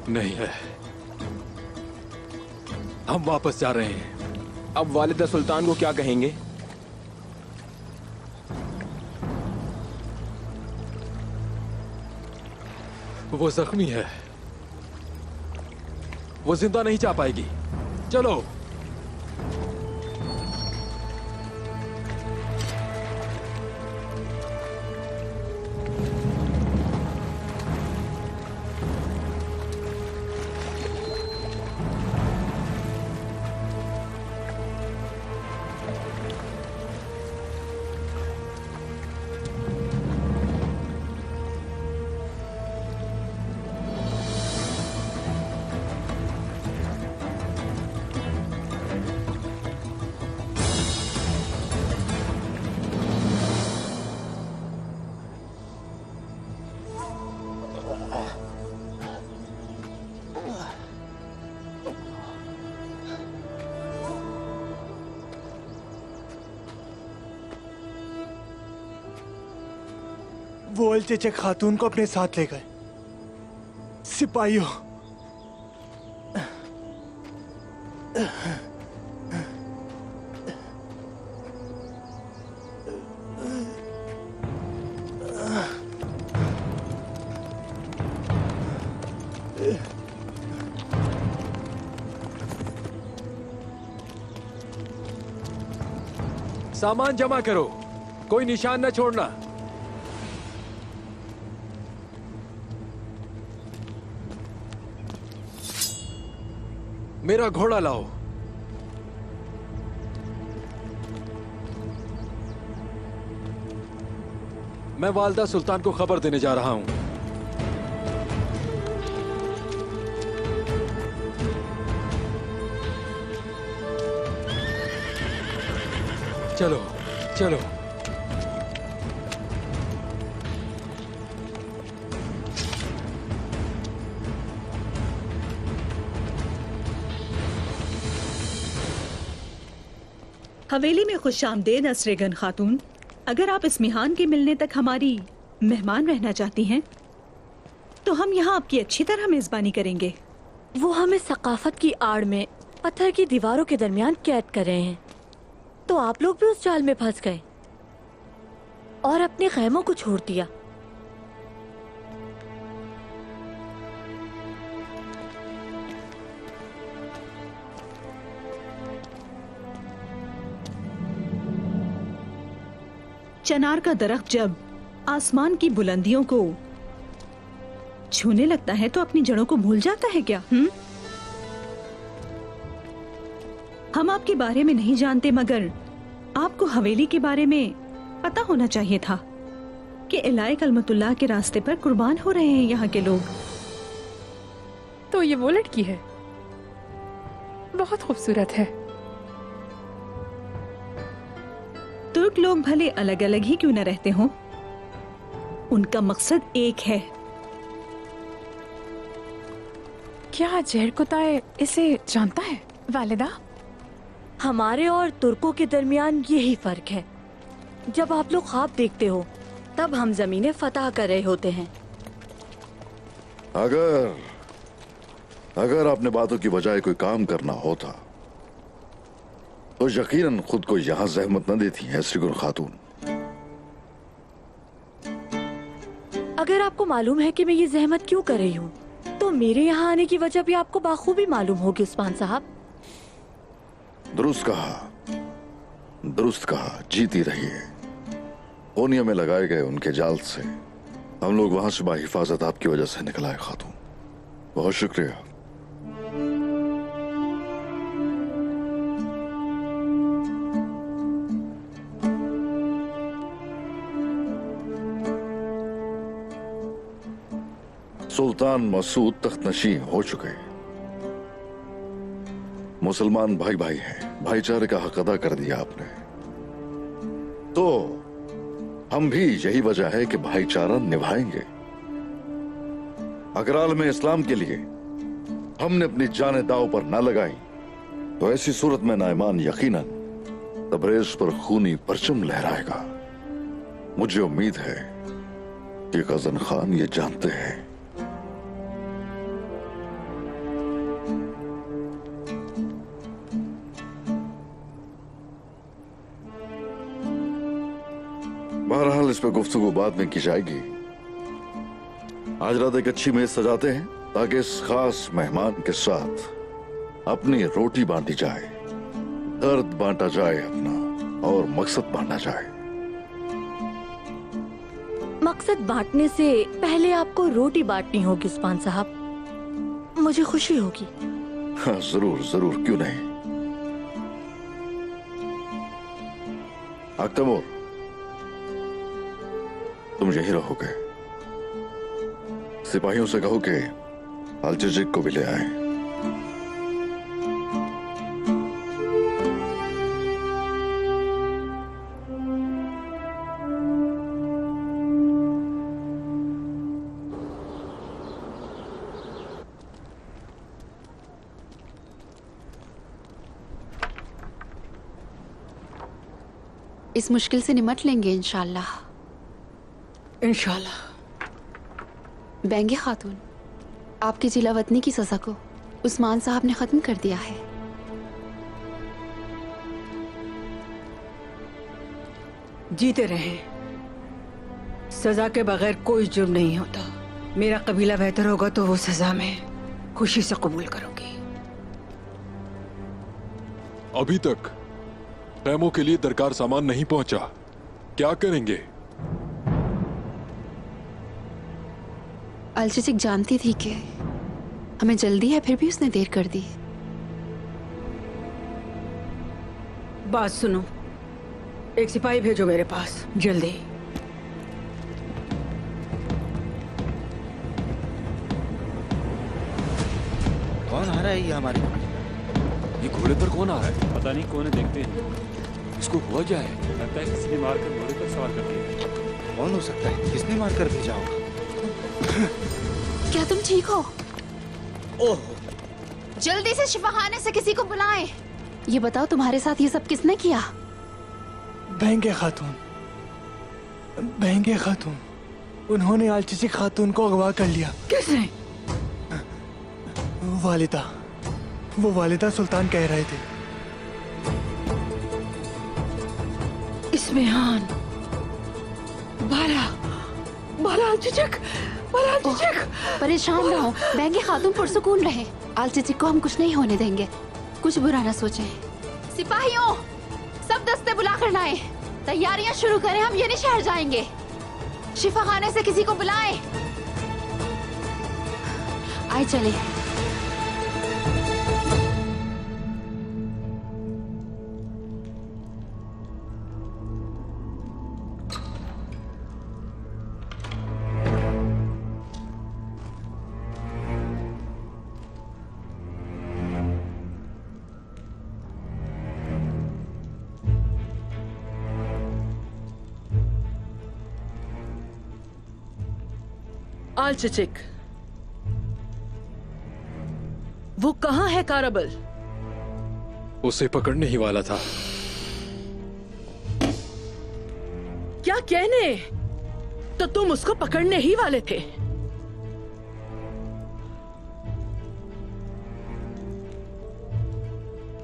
नहीं है। हम वापस जा रहे हैं। अब वालिदा सुल्तान को क्या कहेंगे? वो जख्मी है, वो जिंदा नहीं जा पाएगी। चलो। वो अलचेचक खातून को अपने साथ ले गए। सिपाहियों, सामान जमा करो, कोई निशान न छोड़ना। मेरा घोड़ा लाओ। मैं वालिदा सुल्तान को खबर देने जा रहा हूं। चलो चलो। हवेली में खुशामदीद असरेगन खातून। अगर आप इस मिहान के मिलने तक हमारी मेहमान रहना चाहती हैं तो हम यहाँ आपकी अच्छी तरह मेजबानी करेंगे। वो हमें सकाफत की आड़ में पत्थर की दीवारों के दरमियान कैद कर रहे हैं, तो आप लोग भी उस जाल में फंस गए और अपने खैमों को छोड़ दिया। चनार का दरख्त जब आसमान की बुलंदियों को छूने लगता है तो अपनी जड़ों को भूल जाता है क्या? हम आपके बारे में नहीं जानते, मगर आपको हवेली के बारे में पता होना चाहिए था कि इलाही कलमतुल्लाह के रास्ते पर कुर्बान हो रहे हैं यहाँ के लोग। तो ये वो लड़की है, बहुत खूबसूरत है। तुर्क लोग भले अलग अलग ही क्यों न रहते हों, उनका मकसद एक है। क्या जहर कुताए इसे जानता है वालिदा? हमारे और तुर्कों के दरमियान यही फर्क है। जब आप लोग ख्वाब देखते हो तब हम जमीनें फतह कर रहे होते हैं। अगर आपने बातों की बजाय कोई काम करना होता तो यकीनन खुद को यहाँ जहमत न देती हैं असरेगन खातून। अगर आपको मालूम है कि मैं ये जहमत क्यों कर रही हूँ तो मेरे यहाँ आने की वजह भी आपको बाखूबी मालूम होगी उस्मान साहब। दुरुस्त कहा, जीती रहिए। ओनिया में लगाए गए उनके जाल से हम लोग वहां से बाहिफाजत आपकी वजह से निकल आए खातून। बहुत शुक्रिया। सुल्तान मसूद तख्तनशी हो चुके। मुसलमान भाई भाई हैं, भाईचारे का हक अदा कर दिया आपने। तो हम भी यही वजह है कि भाईचारा निभाएंगे। अगर आलम इस्लाम के लिए हमने अपनी जाने दांव पर ना लगाई तो ऐसी सूरत में नाईमान यकीनन तबरेज पर खूनी परचम लहराएगा। मुझे उम्मीद है कि गजन खान ये जानते हैं। पे गुफ्तगू बाद में की जाएगी। आज रात एक अच्छी मेज सजाते हैं ताकि इस खास मेहमान के साथ अपनी रोटी बांटी जाए, दर्द बांटा जाए अपना, और मकसद बांटा जाए। मकसद बांटने से पहले आपको रोटी बांटनी होगी उस्मान साहब। मुझे खुशी होगी। हाँ, जरूर जरूर, क्यों नहीं। अक्तमोर, तुम यही रहोगे। सिपाहियों से कहो कि अलजिजिक को भी ले आए। इस मुश्किल से निमट लेंगे इंशाल्लाह। इंशाल्लाह। बेंगे खातून, आपकी जिलावतनी की सजा को उस्मान साहब ने खत्म कर दिया है। जीते रहें। सजा के बगैर कोई जुर्म नहीं होता। मेरा कबीला बेहतर होगा तो वो सजा में खुशी से कबूल करूंगी। अभी तक खैमों के लिए दरकार सामान नहीं पहुंचा, क्या करेंगे? अलचिचिक जानती थी कि हमें जल्दी है, फिर भी उसने देर कर दी। बात सुनो, एक सिपाही भेजो मेरे पास जल्दी। कौन आ रहा है ये हमारे? ये घोड़े पर कौन आ रहा है? पता नहीं कौन है, देखते हैं। इसको हुआ क्या है? लगता है किसी ने मारकर घोड़े पर सवार कर दिया। कौन हो सकता है? किसने मारकर भेजा होगा? क्या तुम ठीक हो? ओह, जल्दी से शिफाखाने से किसी को बुलाएं। ये बताओ, तुम्हारे साथ ये सब किसने किया? बेंगे खातून, बेंगे खातून, उन्होंने अलचिचिक खातून को अगवा कर लिया। किसने? वालिदा, वो वालिदा सुल्तान कह रहे थे। इस्मिहान, बाला, बाला अलचिचिक, बाला अलचिचिक। परेशान ना हो, बेंगे खातून पुरसुकून रहे। अलचिचिक को हम कुछ नहीं होने देंगे। कुछ बुरा ना सोचें। सिपाहियों, सब दस्ते बुला कर लाएं। तैयारियां शुरू करें, हम यही शहर जाएंगे। शिफाखाने से किसी को बुलाएं। आए चले। अलचिचिक, वो कहाँ है कारबल? उसे पकड़ने ही वाला था। क्या कहने? तो तुम उसको पकड़ने ही वाले थे।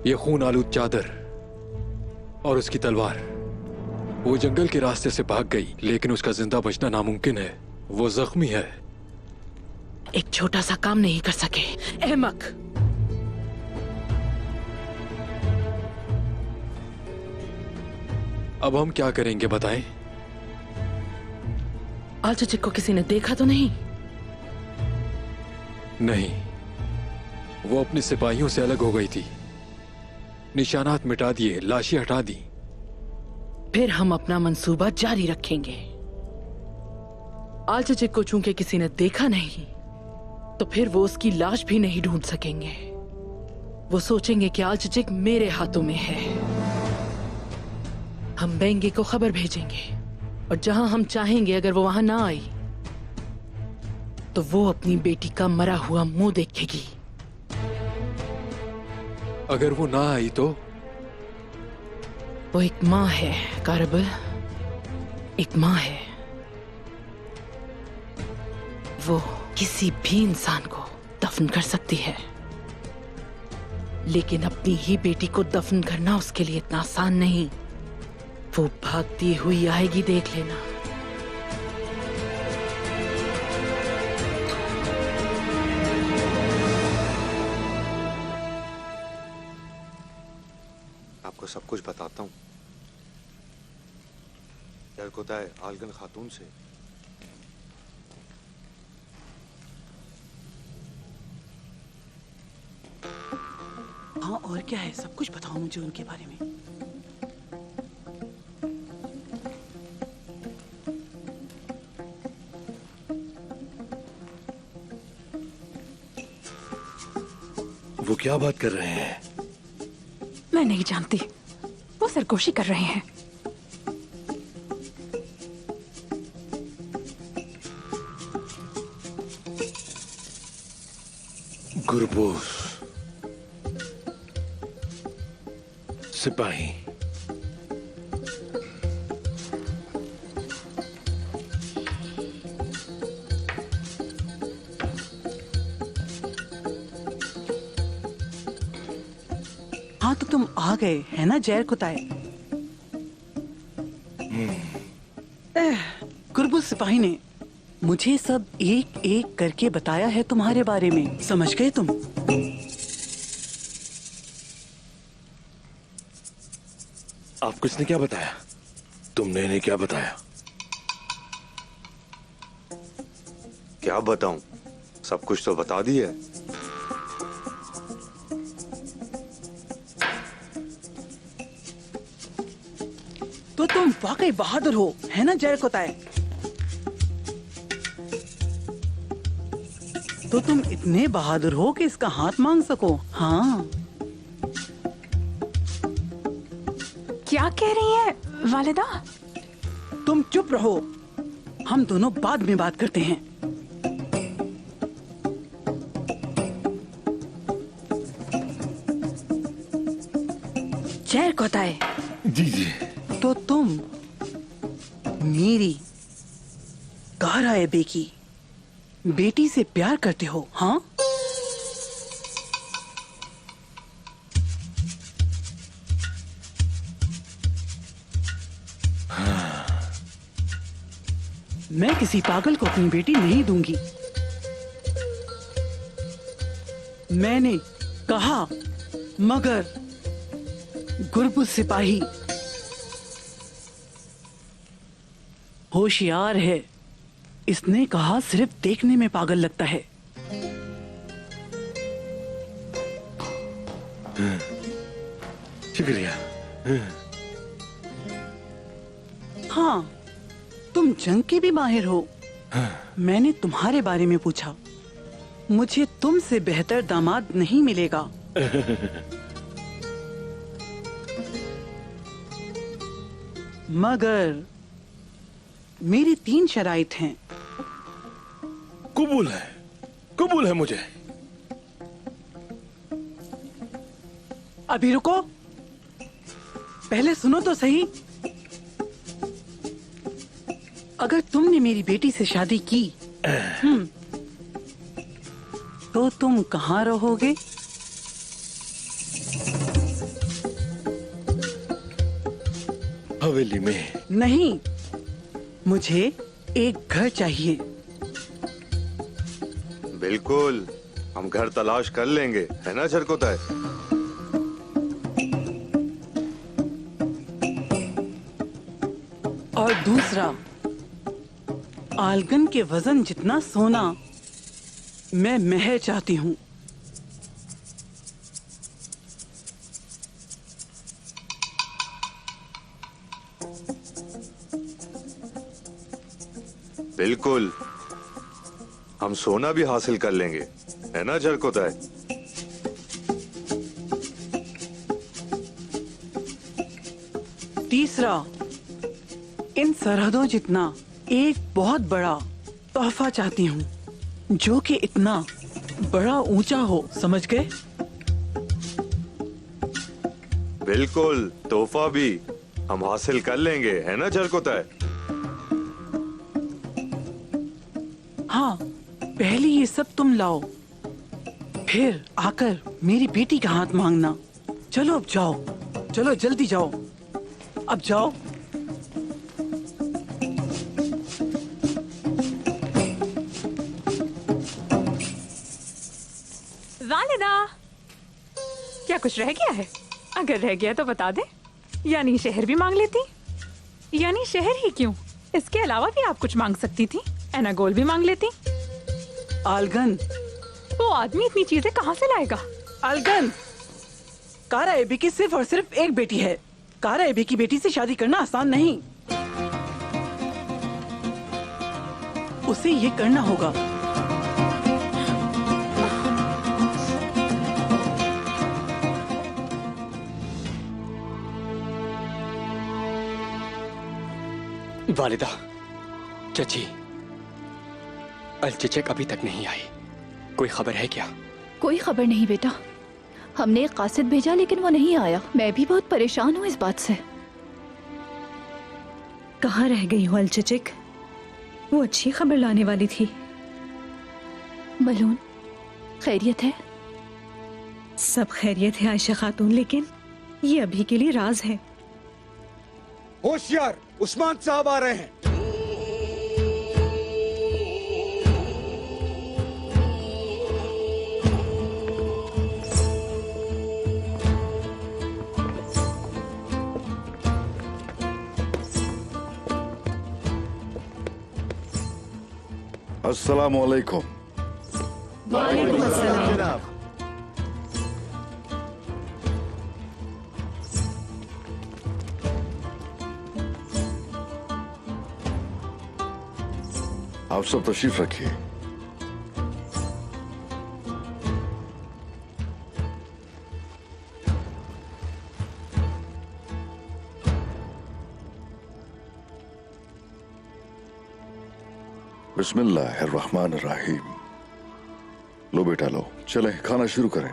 ये खून आलूद चादर और उसकी तलवार वो जंगल के रास्ते से भाग गई, लेकिन उसका जिंदा बचना नामुमकिन है। वो जख्मी है। एक छोटा सा काम नहीं कर सके, अहमक। अब हम क्या करेंगे बताएं? अलचिचिक को किसी ने देखा तो नहीं? नहीं, वो अपने सिपाहियों से अलग हो गई थी। निशानात मिटा दिए, लाशें हटा दी। फिर हम अपना मंसूबा जारी रखेंगे। अलचिचिक को चूंकि किसी ने देखा नहीं, तो फिर वो उसकी लाश भी नहीं ढूंढ सकेंगे। वो सोचेंगे कि अलचिचिक मेरे हाथों में है। हम बेंगे को खबर भेजेंगे, और जहां हम चाहेंगे अगर वो वहां ना आई, तो वो अपनी बेटी का मरा हुआ मुंह देखेगी। अगर वो ना आई तो? वो एक माँ है कारबल, एक माँ है। वो किसी भी इंसान को दफन कर सकती है, लेकिन अपनी ही बेटी को दफन करना उसके लिए इतना आसान नहीं। वो भागती हुई आएगी, देख लेना। सब कुछ बताता हूँ। जरकोताय आलगन खातून से हाँ, और क्या है, सब कुछ बताओ मुझे उनके बारे में। वो क्या बात कर रहे हैं? मैं नहीं जानती, वो सरगोशी कर रहे हैं। गुरबूस सिपाही, हाँ तो तुम आ गए है ना जरकोताय? गुरबूस सिपाही ने मुझे सब एक एक करके बताया है तुम्हारे बारे में, समझ गए तुम? आपको इसने क्या बताया? तुमने इन्हें क्या बताया? क्या बताऊं, सब कुछ तो बता दिया है। तो तुम वाकई बहादुर हो है ना जरकोताय? तो तुम इतने बहादुर हो कि इसका हाथ मांग सको? हाँ। क्या कह रही है वालिदा? तुम चुप रहो, हम दोनों बाद में बात करते हैं। जरकोताय। जी जी। तो तुम मेरी गाहराए बेकी बेटी से प्यार करते हो? हाँ। मैं किसी पागल को अपनी बेटी नहीं दूंगी। मैंने कहा, मगर गुरबूस सिपाही होशियार है। इसने कहा सिर्फ देखने में पागल लगता है। शुक्रिया। हाँ, तुम जंग के भी माहिर हो। मैंने तुम्हारे बारे में पूछा, मुझे तुमसे बेहतर दामाद नहीं मिलेगा। मगर मेरी 3 शराइत हैं। कबूल है मुझे। अभी रुको, पहले सुनो तो सही। अगर तुमने मेरी बेटी से शादी की तो तुम कहाँ रहोगे? हवेली में। नहीं, मुझे एक घर चाहिए। बिल्कुल, हम घर तलाश कर लेंगे, है ना जरकोताय? और दूसरा, आलगन के वजन जितना सोना मैं महर चाहती हूँ। बिल्कुल, हम सोना भी हासिल कर लेंगे, है ना जरकोताय? तीसरा, इन सरहदों जितना एक बहुत बड़ा तोहफा चाहती हूँ, जो कि इतना बड़ा ऊंचा हो, समझ गए? बिल्कुल, तोहफा भी हम हासिल कर लेंगे, है ना जरकोताय? हाँ, पहले ये सब तुम लाओ, फिर आकर मेरी बेटी का हाथ मांगना। चलो अब जाओ, चलो जल्दी जाओ, अब जाओ। वालिदा, क्या कुछ रह गया है? अगर रह गया तो बता दे। यानी शहर भी मांग लेती? यानी शहर ही क्यों, इसके अलावा भी आप कुछ मांग सकती थी। एनागोल भी मांग लेती। आलगन, वो आदमी इतनी चीजें कहाँ से लाएगा? आलगन, कारा एबी की सिर्फ और सिर्फ एक बेटी है। कारा एबी की बेटी से शादी करना आसान नहीं। उसे ये करना होगा। वालिदा, चची, अलचेचक अभी तक नहीं आई। कोई खबर है क्या? कोई खबर नहीं बेटा। हमने एक कासिद भेजा लेकिन वो नहीं आया। मैं भी बहुत परेशान हूँ इस बात से। कहाँ रह गई हो अलचेचक? वो अच्छी खबर लाने वाली थी। मलून, खैरियत है? सब खैरियत है आयशा खातून, लेकिन ये अभी के लिए राज है। होशियार, उस्मान साहब आ रहे हैं। अस्सलाम वालेकुम। वालेकुम अस्सलाम जनाब। आप सब तशरीफ रखिए। बिस्मिल्लाहिर्रहमानिर्रहीम। लो बेटा लो, चलें खाना शुरू करें।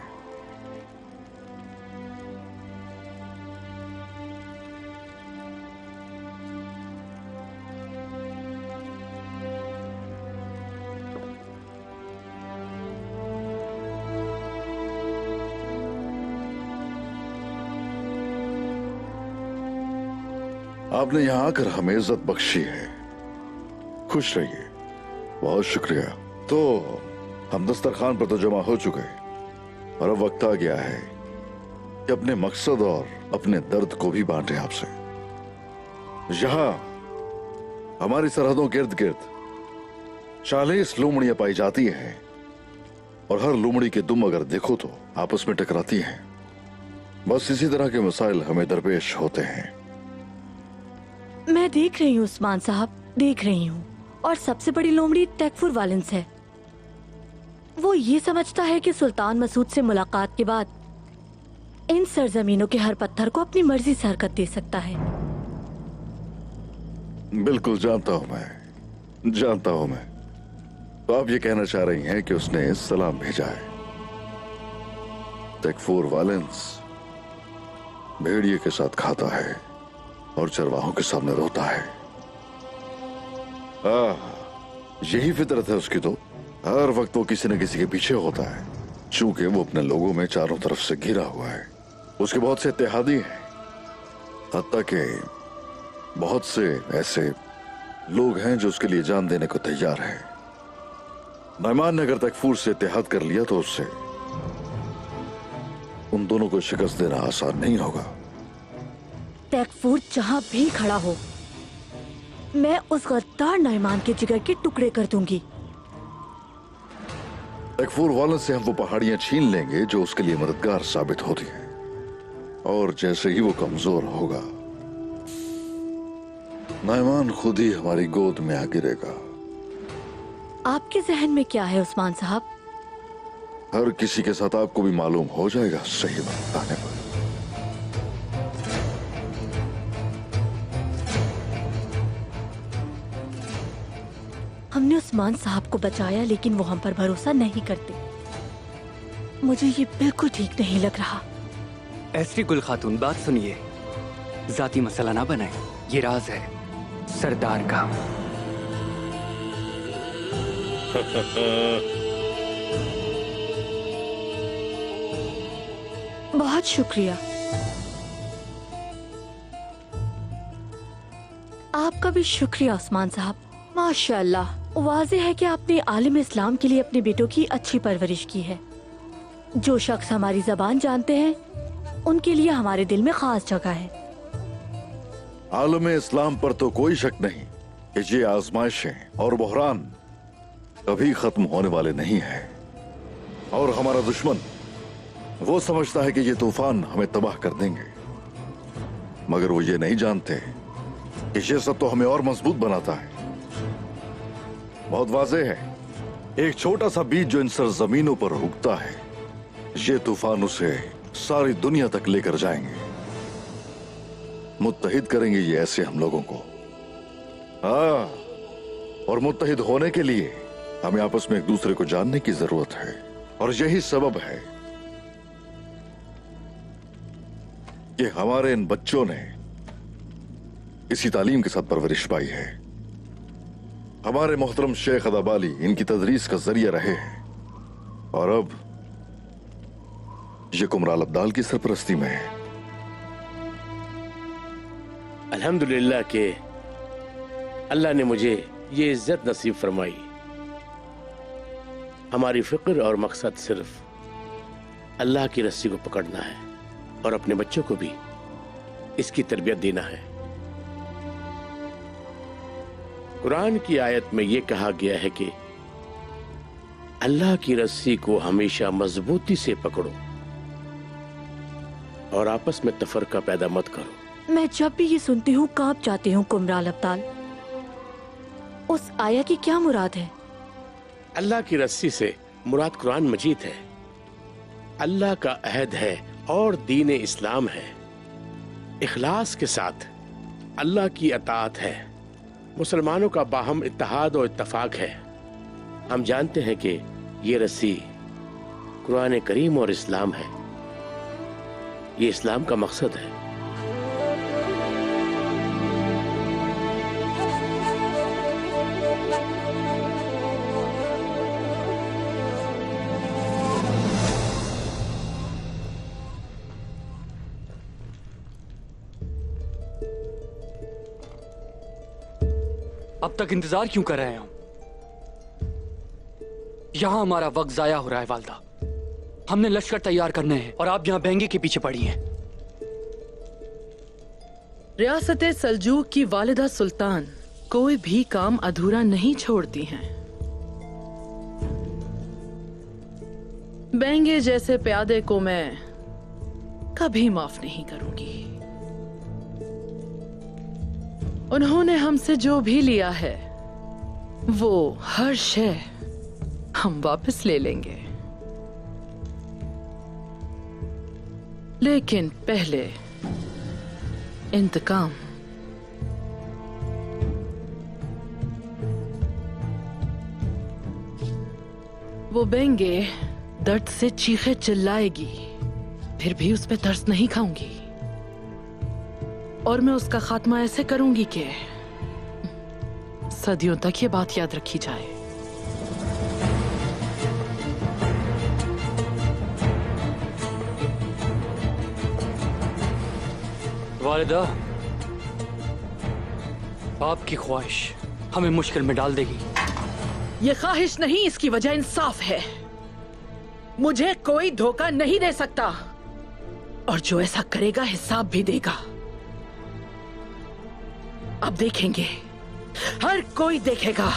आपने यहां आकर हमें इज्जत बख्शी है, खुश रहिए। बहुत शुक्रिया। तो हम दस्तरखान पर तो जमा हो चुके और अब वक्त आ गया है कि अपने मकसद और अपने दर्द को भी बांटे आपसे। यहां हमारी सरहदों के इर्द गिर्द 40 लोमड़ियां पाई जाती हैं और हर लोमड़ी के दुम अगर देखो तो आपस में टकराती हैं। बस इसी तरह के मसाइल हमें दरपेश होते हैं। मैं देख रही हूँ उस्मान साहब, देख रही हूँ। और सबसे बड़ी लोमड़ी टैकफुर वालिंस है। वो ये समझता है कि सुल्तान मसूद से मुलाकात के बाद इन सरजमीनों के हर पत्थर को अपनी मर्जी से हरकत दे सकता है। बिल्कुल जानता हूं मैं, जानता हूं मैं। तो आप ये कहना चाह रही हैं कि उसने सलाम भेजा है। टैकफुर वालिंस भेड़िए के साथ खाता है और चरवाहों के सामने रोता है। यही फितरत है उसकी। तो हर वक्त वो किसी न किसी के पीछे होता है, चूंकि वो अपने लोगों में चारों तरफ से घिरा हुआ है। उसके बहुत से इत्तेहादी हैं, हत्ता के बहुत से ऐसे लोग हैं जो उसके लिए जान देने को तैयार हैं। नईमान ने अगर तकफूर से इत्तेहाद कर लिया तो उससे उन दोनों को शिकस्त देना आसान नहीं होगा। तकफूर जहाँ भी खड़ा हो, मैं उस गद्दार नईमान के जिगर के टुकड़े कर दूंगी। तकफूर वालन से हम वो पहाड़ियां छीन लेंगे जो उसके लिए मददगार साबित होती हैं, और जैसे ही वो कमजोर होगा, नईमान खुद ही हमारी गोद में आ गिरेगा। आपके जहन में क्या है उस्मान साहब? हर किसी के साथ आपको भी मालूम हो जाएगा सही वक्त आने पर। हमने उस्मान साहब को बचाया, लेकिन वो हम पर भरोसा नहीं करते। मुझे ये बिल्कुल ठीक नहीं लग रहा। एसरी गुल खातून, बात सुनिए। जाती मसला ना बनाए, ये राज है सरदार का। बहुत शुक्रिया। आपका भी शुक्रिया उस्मान साहब। माशाअल्लाह, वाज़ेह है कि आपने आलिम इस्लाम के लिए अपने बेटों की अच्छी परवरिश की है। जो शख्स हमारी जबान जानते हैं, उनके लिए हमारे दिल में खास जगह है। आलम इस्लाम पर तो कोई शक नहीं कि ये आजमाइशें और बहरान कभी खत्म होने वाले नहीं है। और हमारा दुश्मन वो समझता है कि ये तूफान हमें तबाह कर देंगे, मगर वो ये नहीं जानते कि ये सब तो हमें और मजबूत बनाता है। बहुत वाज़ेह है, एक छोटा सा बीज जो इन सरजमीनों पर उगता है, ये तूफान उसे सारी दुनिया तक लेकर जाएंगे। मुत्तहिद करेंगे ये ऐसे हम लोगों को। हाँ, और मुत्तहिद होने के लिए हमें आपस में एक दूसरे को जानने की जरूरत है। और यही सबब है कि हमारे इन बच्चों ने इसी तालीम के साथ परवरिश पाई है। हमारे मोहतरम शेख अदाबाली इनकी तदरीस का जरिया रहे हैं, और अब ये कुमराल अब्दाल की सरपरस्ती में है। अल्हम्दुलिल्लाह के अल्लाह ने मुझे ये इज्जत नसीब फरमाई। हमारी फिक्र और मकसद सिर्फ अल्लाह की रस्सी को पकड़ना है और अपने बच्चों को भी इसकी तरबियत देना है। कुरान की आयत में यह कहा गया है कि अल्लाह की रस्सी को हमेशा मजबूती से पकड़ो और आपस में तफरका पैदा मत करो। मैं जब भी ये सुनती हूँ कांप जाती हूँ कुमराल अब्दाल। उस आया की क्या मुराद है? अल्लाह की रस्सी से मुराद कुरान मजीद है। अल्लाह का अहद है और दीन इस्लाम है। इखलास के साथ अल्लाह की अताअत है। मुसलमानों का बाहम इत्तेहाद और इत्तफाक है। हम जानते हैं कि ये रस्सी कुरान करीम और इस्लाम है। ये इस्लाम का मकसद है। अब तक इंतजार क्यों कर रहे हैं हम? यहां हमारा वक्त जाया हो रहा है वालदा। हमने लश्कर तैयार करने हैं और आप यहां बेंगे के पीछे पड़ी हैं। रियासत सल्जूक की वालिदा सुल्तान कोई भी काम अधूरा नहीं छोड़ती हैं। बेंगे जैसे प्यादे को मैं कभी माफ नहीं करूंगी। उन्होंने हमसे जो भी लिया है वो हर शय हम वापस ले लेंगे, लेकिन पहले इंतकाम। वो बेंगे दर्द से चीखे चिल्लाएगी, फिर भी उस पे तरस नहीं खाऊंगी और मैं उसका खात्मा ऐसे करूंगी कि सदियों तक ये बात याद रखी जाए। वालिदा, आपकी ख्वाहिश हमें मुश्किल में डाल देगी। ये ख्वाहिश नहीं, इसकी वजह इंसाफ है। मुझे कोई धोखा नहीं दे सकता और जो ऐसा करेगा हिसाब भी देगा। अब देखेंगे, हर कोई देखेगा।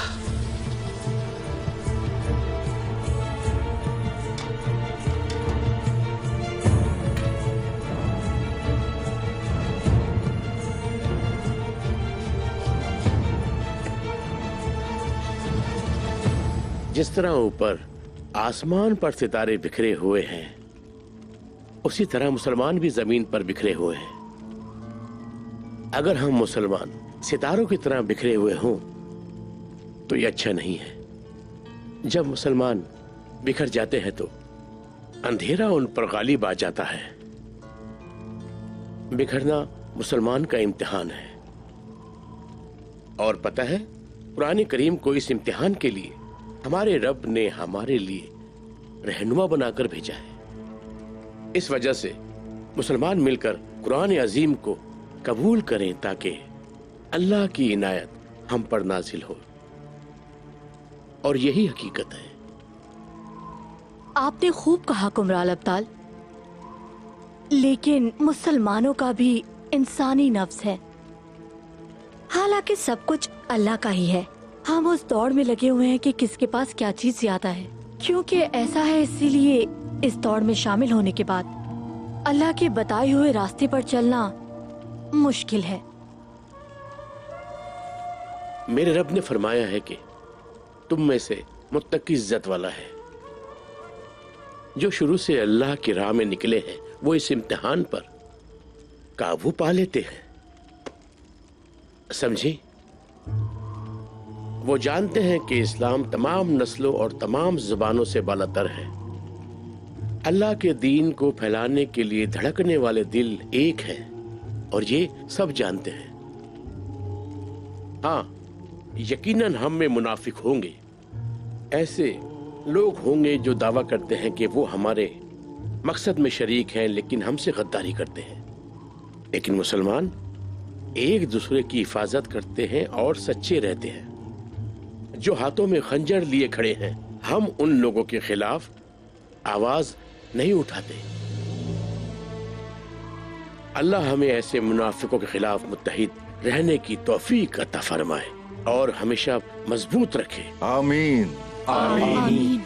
जिस तरह ऊपर आसमान पर सितारे बिखरे हुए हैं, उसी तरह मुसलमान भी जमीन पर बिखरे हुए हैं। अगर हम मुसलमान सितारों की तरह बिखरे हुए हों तो ये अच्छा नहीं है। जब मुसलमान बिखर जाते हैं तो अंधेरा उन पर गालिब आ जाता है। बिखरना मुसलमान का इम्तिहान है। और पता है, कुरान करीम को इस इम्तिहान के लिए हमारे रब ने हमारे लिए रहनुमा बनाकर भेजा है। इस वजह से मुसलमान मिलकर कुरान अजीम को कबूल करें ताकि अल्लाह की इनायत हम पर नाजिल हो। और यही हकीकत है। आपने खूब कहा कुमराल अब्दाल, लेकिन मुसलमानों का भी इंसानी नफ्स है। हालांकि सब कुछ अल्लाह का ही है। हम उस दौड़ में लगे हुए हैं कि किसके पास क्या चीज ज्यादा है। क्योंकि ऐसा है, इसीलिए इस दौड़ में शामिल होने के बाद अल्लाह के बताए हुए रास्ते पर चलना मुश्किल है। मेरे रब ने फरमाया है कि तुम में से मुत्तकी इज्जत वाला है। जो शुरू से अल्लाह की राह में निकले हैं वो इस इम्तिहान पर काबू पा लेते हैं। समझी? वो जानते हैं कि इस्लाम तमाम नस्लों और तमाम जुबानों से बालातर है। अल्लाह के दीन को फैलाने के लिए धड़कने वाले दिल एक हैं और ये सब जानते हैं। हाँ, यकीनन हम में मुनाफिक होंगे। ऐसे लोग होंगे जो दावा करते हैं कि वो हमारे मकसद में शरीक हैं लेकिन हमसे गद्दारी करते हैं। लेकिन मुसलमान एक दूसरे की हिफाजत करते हैं और सच्चे रहते हैं। जो हाथों में खंजर लिए खड़े हैं, हम उन लोगों के खिलाफ आवाज नहीं उठाते। अल्लाह हमें ऐसे मुनाफिकों के खिलाफ मुत्तहिद रहने की तौफीक अता फरमाए और हमेशा मजबूत रखे। आमीन। आमीन।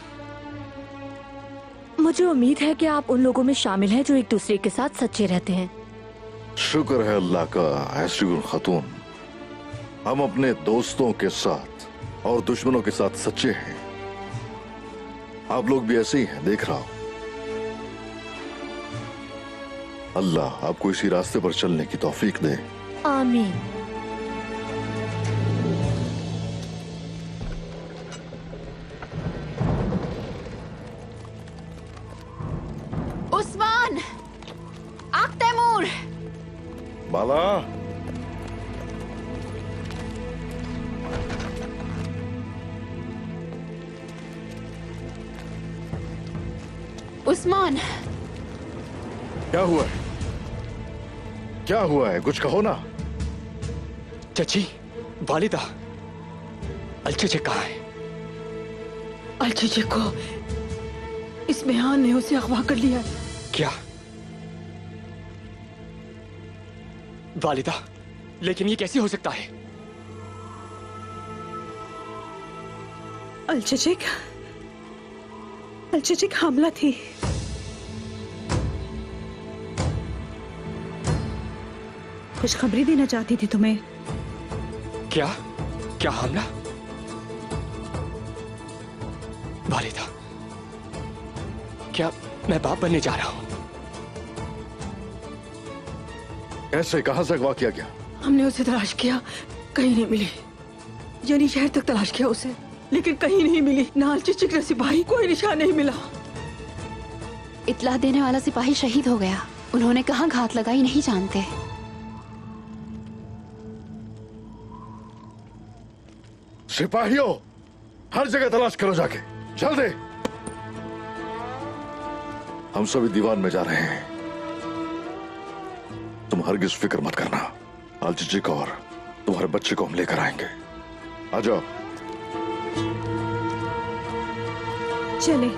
मुझे उम्मीद है कि आप उन लोगों में शामिल हैं जो एक दूसरे के साथ सच्चे रहते हैं। शुक्र है अल्लाह का ऐसी गुल खातून, हम अपने दोस्तों के साथ और दुश्मनों के साथ सच्चे हैं। आप लोग भी ऐसे ही हैं, देख रहा हूं। अल्लाह आपको इसी रास्ते पर चलने की तौफीक दे। आमीन। उस्मान, आक तैमूर। बाला, उस्मान, क्या हुआ है? क्या हुआ है? कुछ कहो ना। चाची, वालिदा, अलचचे कहाँ है? अलचचे को इस मेहान ने उसे अगवा कर लिया। क्या? वालिदा, लेकिन ये कैसे हो सकता है? अलचचिक हमला थी। खुशखबरी देना चाहती थी तुम्हें। क्या? क्या हमला? वालिदा, क्या मैं बाप बनने जा रहा हूं? ऐसे कहां से अगवा किया गया? हमने उसे तलाश किया, कहीं नहीं मिली। यानी शहर तक तलाश किया उसे, लेकिन कहीं नहीं मिली। ना अलचचिक न सिपाही, कोई निशान नहीं मिला। इत्ला देने वाला सिपाही शहीद हो गया। उन्होंने कहाँ घात लगाई नहीं जानते। सिपाहियों, हर जगह तलाश करो जाके, जल्दी। हम सभी दीवान में जा रहे हैं। तुम हरगिज फिक्र मत करना। अलचचिक और तुम्हारे बच्चे को हम लेकर आएंगे। आ जाओ। चले।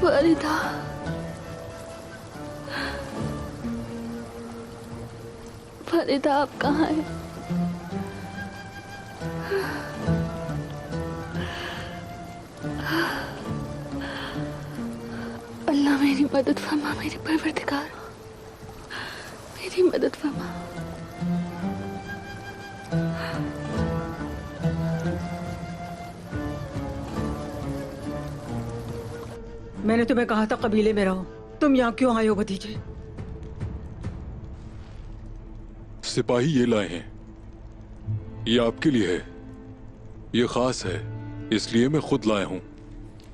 वालिदा, वालिदा आप कहाँ हैं? अल्लाह मेरी मदद फरमा, मेरे परवरदिगार मेरी मदद फरमा। मैंने तुम्हें कहा था कबीले में रहो। तुम यहाँ क्यों आए हो भतीजे? सिपाही ये लाए हैं। ये आपके लिए है। ये खास है, इसलिए मैं खुद लाया हूं।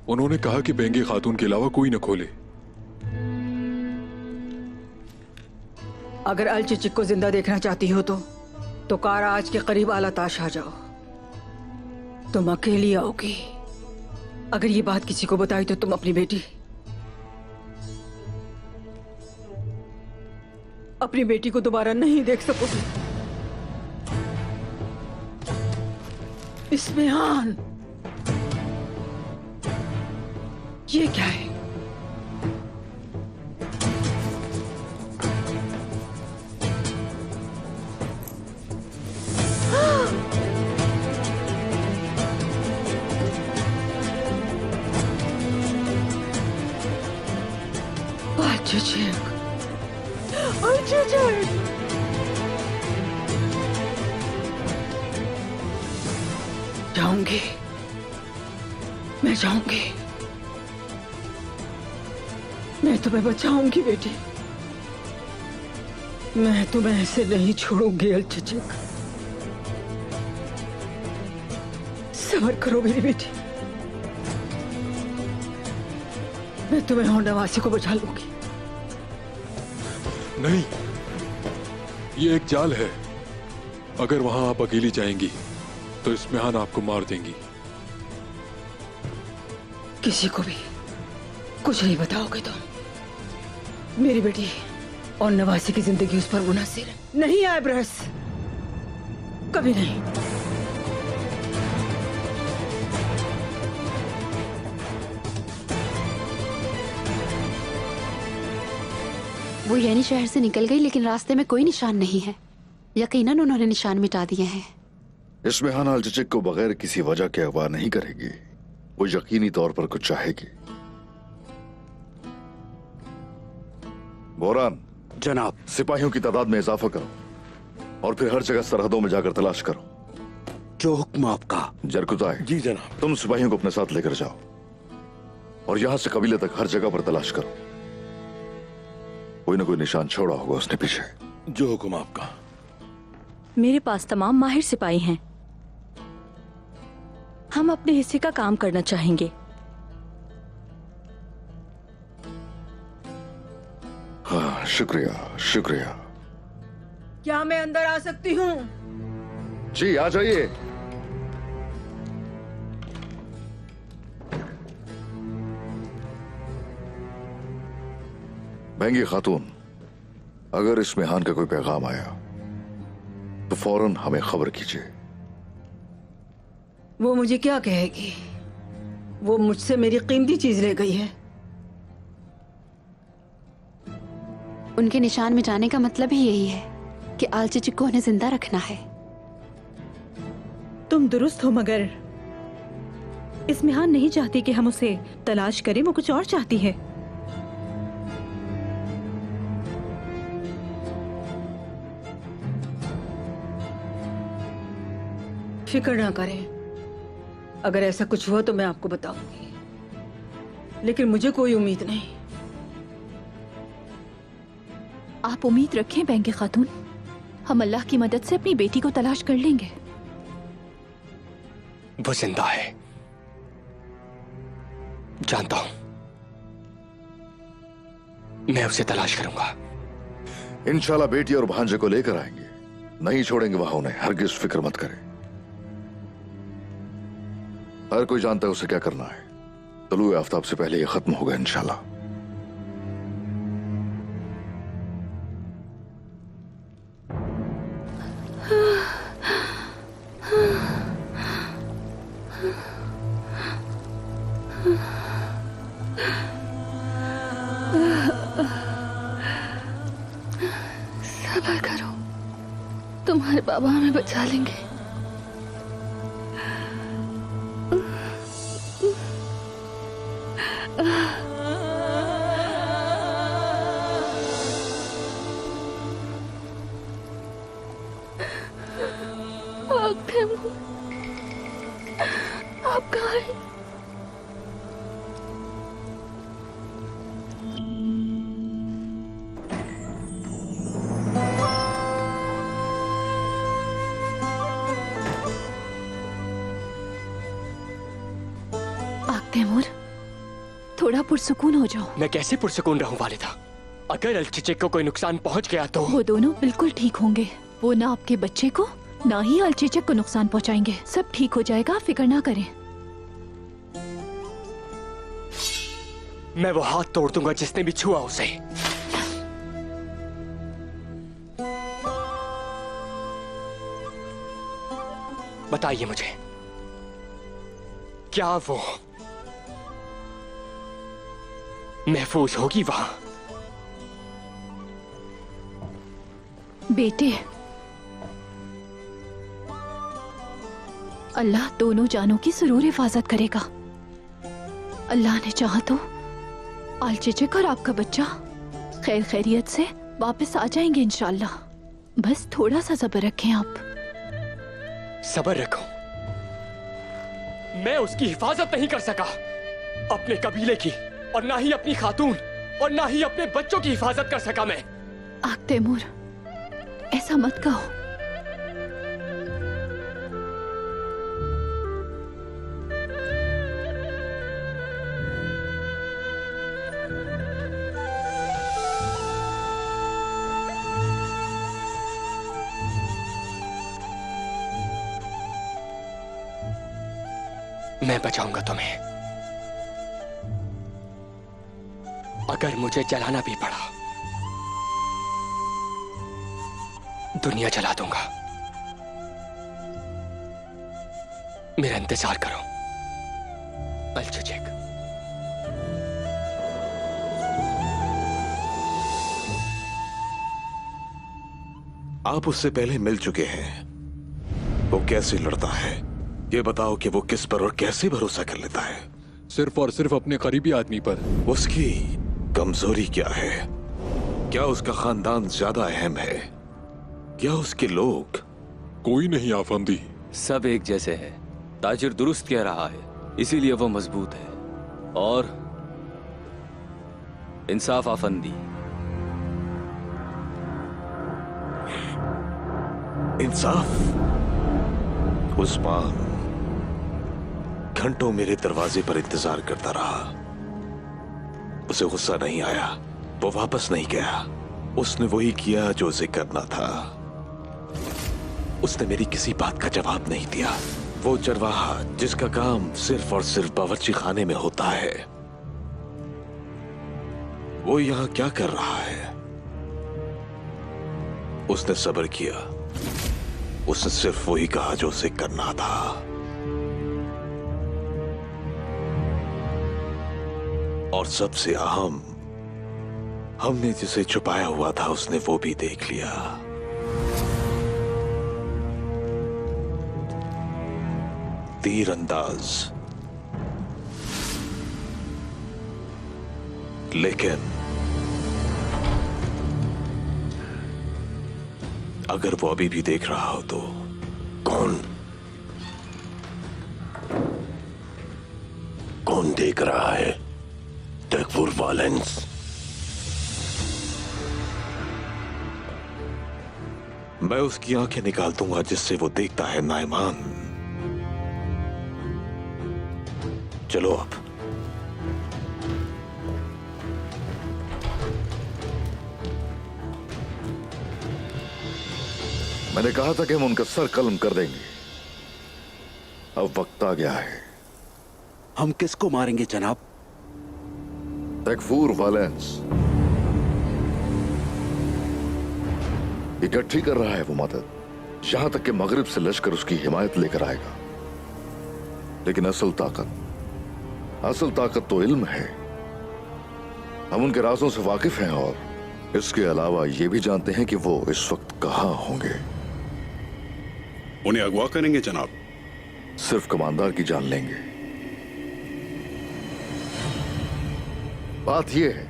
उन्होंने कहा कि बेंगे खातून के अलावा कोई न खोले। अगर अलचचिक को जिंदा देखना चाहती हो तो कारा आज के करीब आलाताश आ जाओ। तुम अकेली आओगी। अगर ये बात किसी को बताई तो तुम अपनी बेटी अपनी बेटी को दोबारा नहीं देख सकोगे। इस्मिहान, ये क्या है? जाऊंगी, मैं जाऊंगी, मैं तुम्हें बचाऊंगी बेटी, मैं तुम्हें ऐसे नहीं छोड़ूंगी अलचचक। सब्र करो मेरी बेटी, मैं तुम्हें और नवासी को बचा लूंगी। नहीं, ये एक जाल है। अगर वहां आप अकेली जाएंगी तो इस्मिहान आपको मार देंगी। किसी को भी कुछ नहीं बताओगे तुम। मेरी बेटी और नवासी की जिंदगी उस पर मुनहसर नहीं है ब्रस, कभी नहीं। वो यानी शहर से निकल गई, लेकिन रास्ते में कोई निशान नहीं है। यकीनन उन्होंने निशान मिटा दिए हैं। इस्मिहान अल-चचिक को बगैर किसी वजह के अगवा नहीं करेगी। वो यकीनी तौर पर कुछ चाहेगी। बोरान जनाब, सिपाहियों की तादाद में इजाफा करो और फिर हर जगह सरहदों में जाकर तलाश करो। जो हुक्म आपका। जरकुताए, जी जनाब। तुम सिपाहियों को अपने साथ लेकर जाओ और यहां से कबीले तक हर जगह पर तलाश करो। कोई ना कोई निशान छोड़ा होगा उसने पीछे। जो हुक्म आपका। मेरे पास तमाम माहिर सिपाही हैं। हम अपने हिस्से का काम करना चाहेंगे। हाँ, शुक्रिया शुक्रिया। क्या मैं अंदर आ सकती हूँ? जी आ जाइए। बहंगी खातून, अगर इस्मिहान का कोई पैगाम आया तो फौरन हमें खबर कीजिए। वो मुझे क्या कहेगी? वो मुझसे मेरी कीमती चीज ले गई है। उनके निशान मिटाने का मतलब ही यही है कि आल-चचिक को उन्हें जिंदा रखना है। तुम दुरुस्त हो, मगर इस्मिहान नहीं चाहती कि हम उसे तलाश करें। वो कुछ और चाहती है। फिक्र ना करें, अगर ऐसा कुछ हुआ तो मैं आपको बताऊंगी, लेकिन मुझे कोई उम्मीद नहीं। आप उम्मीद रखें बहंगी खातून, हम अल्लाह की मदद से अपनी बेटी को तलाश कर लेंगे। वो जिंदा है, जानता हूं। मैं उसे तलाश करूंगा। इंशाल्लाह बेटी और भांजे को लेकर आएंगे। नहीं छोड़ेंगे वहां उन्हें, हरगिज फिक्र मत करें। हर कोई जानता है उसे क्या करना है। तलुए आफ्ताब से पहले ये खत्म होगा इंशाल्लाह। सब्र करो, तुम्हारे बाबा हमें बचा लेंगे। आप कहाँ हैं? तैमूर, थोड़ा पुरसुकून हो जाओ। मैं कैसे पुरसुकून रहूं वालिदा? अगर अल-चचिक को कोई नुकसान पहुंच गया तो? वो दोनों बिल्कुल ठीक होंगे। वो ना आपके बच्चे को ना ही अल-चचिक को नुकसान पहुंचाएंगे। सब ठीक हो जाएगा, फिक्र ना करें। मैं वो हाथ तोड़ दूंगा जिसने भी छुआ उसे। बताइए मुझे, क्या वो महफूज होगी वहां? बेटे, अल्लाह दोनों जानों की जरूर हिफाजत करेगा। अल्लाह ने चाहा तो आलचिचिक और आपका बच्चा खैर खैरियत से वापस आ जाएंगे इंशाल्लाह। बस थोड़ा सा सब्र रखें आप। सब्र रखो? मैं उसकी हिफाजत नहीं कर सका, अपने कबीले की, और ना ही अपनी खातून और ना ही अपने बच्चों की हिफाजत कर सका मैं। आग तैमूर, ऐसा मत कहो। मैं बचाऊंगा तुम्हें, अगर मुझे जलाना भी पड़ा, दुनिया जला दूंगा। मेरा इंतजार करो अल्चुचिक। आप उससे पहले मिल चुके हैं। वो कैसे लड़ता है ये बताओ कि वो किस पर और कैसे भरोसा कर लेता है? सिर्फ और सिर्फ अपने करीबी आदमी पर। उसकी कमजोरी क्या है? क्या उसका खानदान ज्यादा अहम है? क्या उसके लोग? कोई नहीं आफंदी, सब एक जैसे हैं। ताजिर दुरुस्त कह रहा है, इसीलिए वो मजबूत है। और इंसाफ आफंदी। इंसाफ? उस्मान घंटों मेरे दरवाजे पर इंतजार करता रहा। उसे गुस्सा नहीं आया, वो वापस नहीं गया। उसने वही किया जो उसे करना था। उसने मेरी किसी बात का जवाब नहीं दिया। वो चरवाहा जिसका काम सिर्फ और सिर्फ बावर्ची खाने में होता है, वो यहां क्या कर रहा है? उसने सब्र किया। उसने सिर्फ वही कहा जो उसे करना था। और सबसे अहम, हमने जिसे छुपाया हुआ था उसने वो भी देख लिया। तीरंदाज। लेकिन अगर वो अभी भी देख रहा हो तो कौन देख रहा है? तैफूर वालेंस। मैं उसकी आंखें निकाल दूंगा जिससे वो देखता है नाइमान। चलो अब। मैंने कहा था कि हम उनका सर कलम कर देंगे। अब वक्त आ गया है। हम किसको मारेंगे जनाब? तैफूर वालेंस। इकट्ठी कर रहा है वो मदद, यहां तक कि मगरिब से लश्कर उसकी हिमायत लेकर आएगा। लेकिन असल ताकत तो इल्म है। हम उनके राजों से वाकिफ हैं और इसके अलावा ये भी जानते हैं कि वो इस वक्त कहां होंगे। उन्हें अगवा करेंगे जनाब? सिर्फ कमांडर की जान लेंगे। बात यह है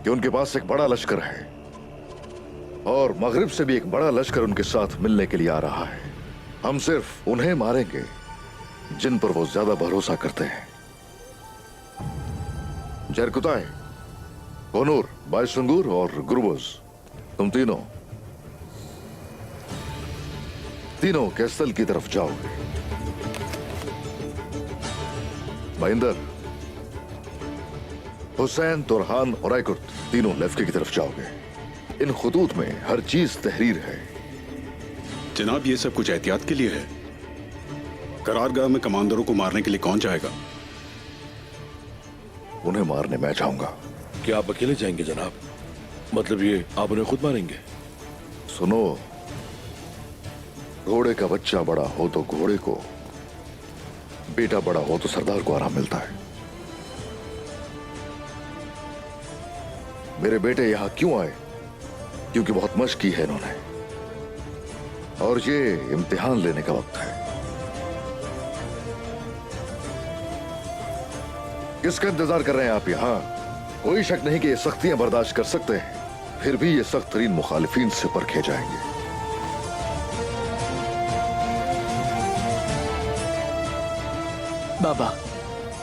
कि उनके पास एक बड़ा लश्कर है और मगरिब से भी एक बड़ा लश्कर उनके साथ मिलने के लिए आ रहा है। हम सिर्फ उन्हें मारेंगे जिन पर वो ज्यादा भरोसा करते हैं। जरकुताए, कोनूर, बायसुंगूर और गुरबुज, तुम तीनों कैसल की तरफ जाओगे। महेंद्र, हुसैन, तुरहान और आयकुर्त तीनों लेफ्के की तरफ जाओगे। इन खुतूत में हर चीज तहरीर है। जनाब, ये सब कुछ एहतियात के लिए है। करारगाह में कमांडरों को मारने के लिए कौन जाएगा? उन्हें मारने मैं जाऊंगा। क्या आप अकेले जाएंगे जनाब? मतलब ये आप उन्हें खुद मारेंगे? सुनो, घोड़े का बच्चा बड़ा हो तो घोड़े को, बेटा बड़ा हो तो सरदार को आराम मिलता है। मेरे बेटे यहां क्यों आए? क्योंकि बहुत मशक की है इन्होंने, और ये इम्तिहान लेने का वक्त है। किसका इंतजार कर रहे हैं आप यहां? कोई शक नहीं कि ये सख्तियां बर्दाश्त कर सकते हैं, फिर भी ये सख्त तरीन मुखालिफिन से परखे जाएंगे। बाबा,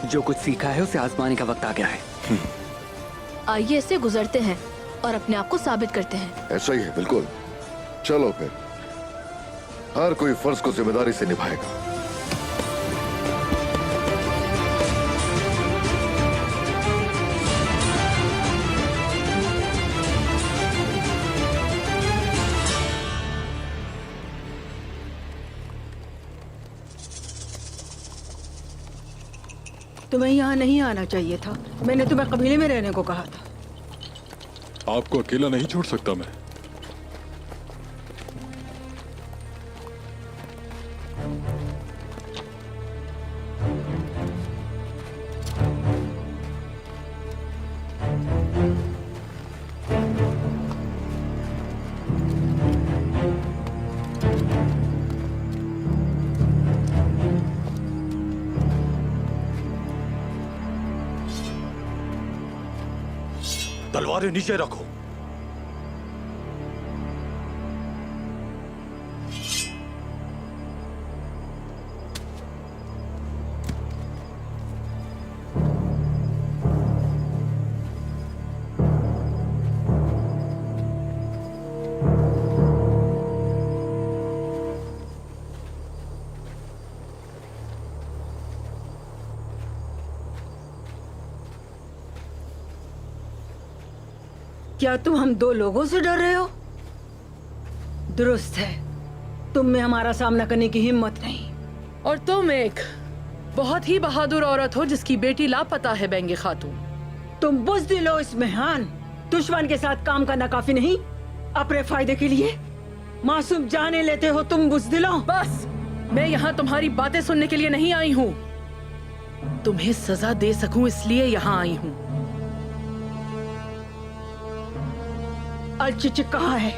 जो कुछ सीखा है उसे आजमाने का वक्त आ गया है। आइए इससे गुजरते हैं और अपने आप को साबित करते हैं। ऐसा ही है, बिल्कुल। चलो फिर, हर कोई फर्ज को जिम्मेदारी से निभाएगा। तुम्हें यहाँ नहीं आना चाहिए था। मैंने तुम्हें कबीले में रहने को कहा था। आपको अकेला नहीं छोड़ सकता मैं। तलवारें नीचे रखो। क्या तुम हम दो लोगों से डर रहे हो? दुरुस्त है, तुम में हमारा सामना करने की हिम्मत नहीं। और तुम एक बहुत ही बहादुर औरत हो जिसकी बेटी लापता है, बेंगे खातून। तुम बुज़दिल हो इस्मिहान। दुश्मन के साथ काम करना काफी नहीं, अपने फायदे के लिए मासूम जाने लेते हो तुम बुज़दिल हो। बस, मैं यहाँ तुम्हारी बातें सुनने के लिए नहीं आई हूँ, तुम्हें सजा दे सकूं इसलिए यहाँ आई हूँ। अलचिचिक कहाँ है?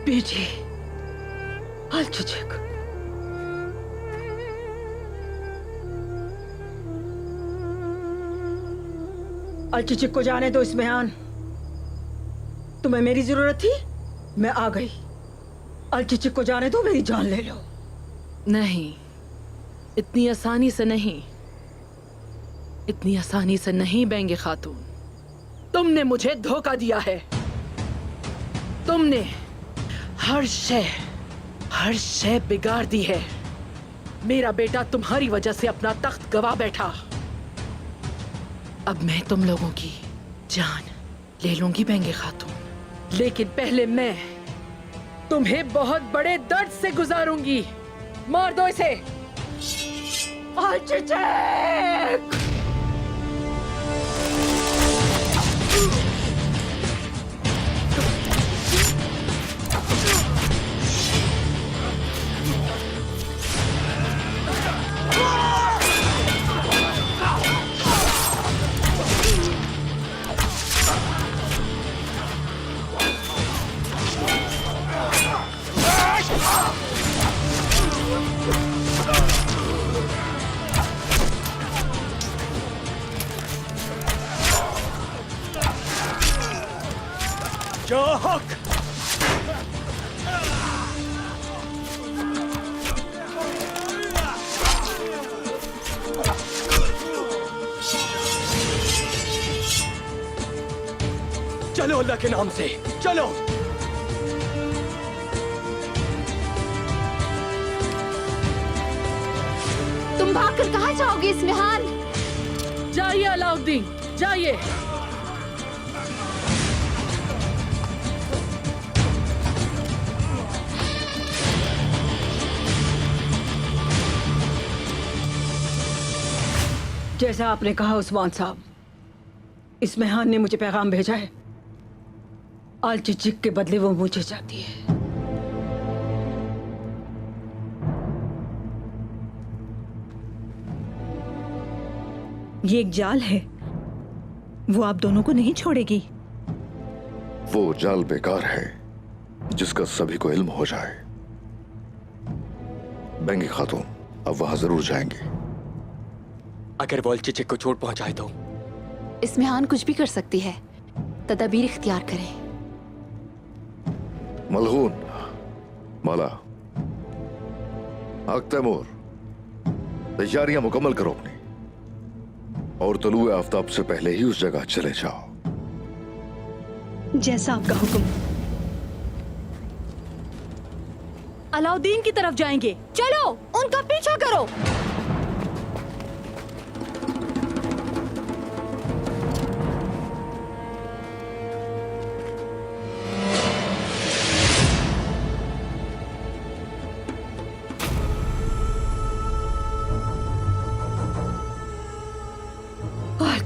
बेटी अलचिचिक, अलचिचिक को जाने दो इस्मिहान। तुम्हें मेरी जरूरत थी, मैं आ गई। अलचिचिक को जाने दो, मेरी जान ले लो। नहीं, इतनी आसानी से नहीं, इतनी आसानी से नहीं बेंगे खातून। तुमने मुझे धोखा दिया है। तुमने हर शय बिगाड़ दी है। मेरा बेटा तुम्हारी वजह से अपना तख्त गवा बैठा। अब मैं तुम लोगों की जान ले लूंगी बेंगे खातून, लेकिन पहले मैं तुम्हें बहुत बड़े दर्द से गुजारूंगी। मार दो इसे। अलचिचिक! हक चलो, अल्लाह के नाम से चलो। तुम भागकर कहाँ जाओगे इस्मिहान? जाइए अलाउद्दीन, जाइए। जैसा आपने कहा उस्मान साहब, इस मेहमान ने मुझे पैगाम भेजा है। आल चिचिक के बदले वो मुझे चाहती है। ये एक जाल है, वो आप दोनों को नहीं छोड़ेगी। वो जाल बेकार है जिसका सभी को इल्म हो जाए। बेंगी खातून अब वहां जरूर जाएंगे। अगर वो चिचिक को चोट पहुंचाए तो? इस मेहमान कुछ भी कर सकती है, तदबीर इख्तियार करें। मलहून, माला, आग तैमूर, तैयारियां मुकम्मल करो अपनी और तलुए आफताब से पहले ही उस जगह चले जाओ। जैसा आपका हुक्म। अलाउद्दीन की तरफ जाएंगे, चलो उनका पीछा करो।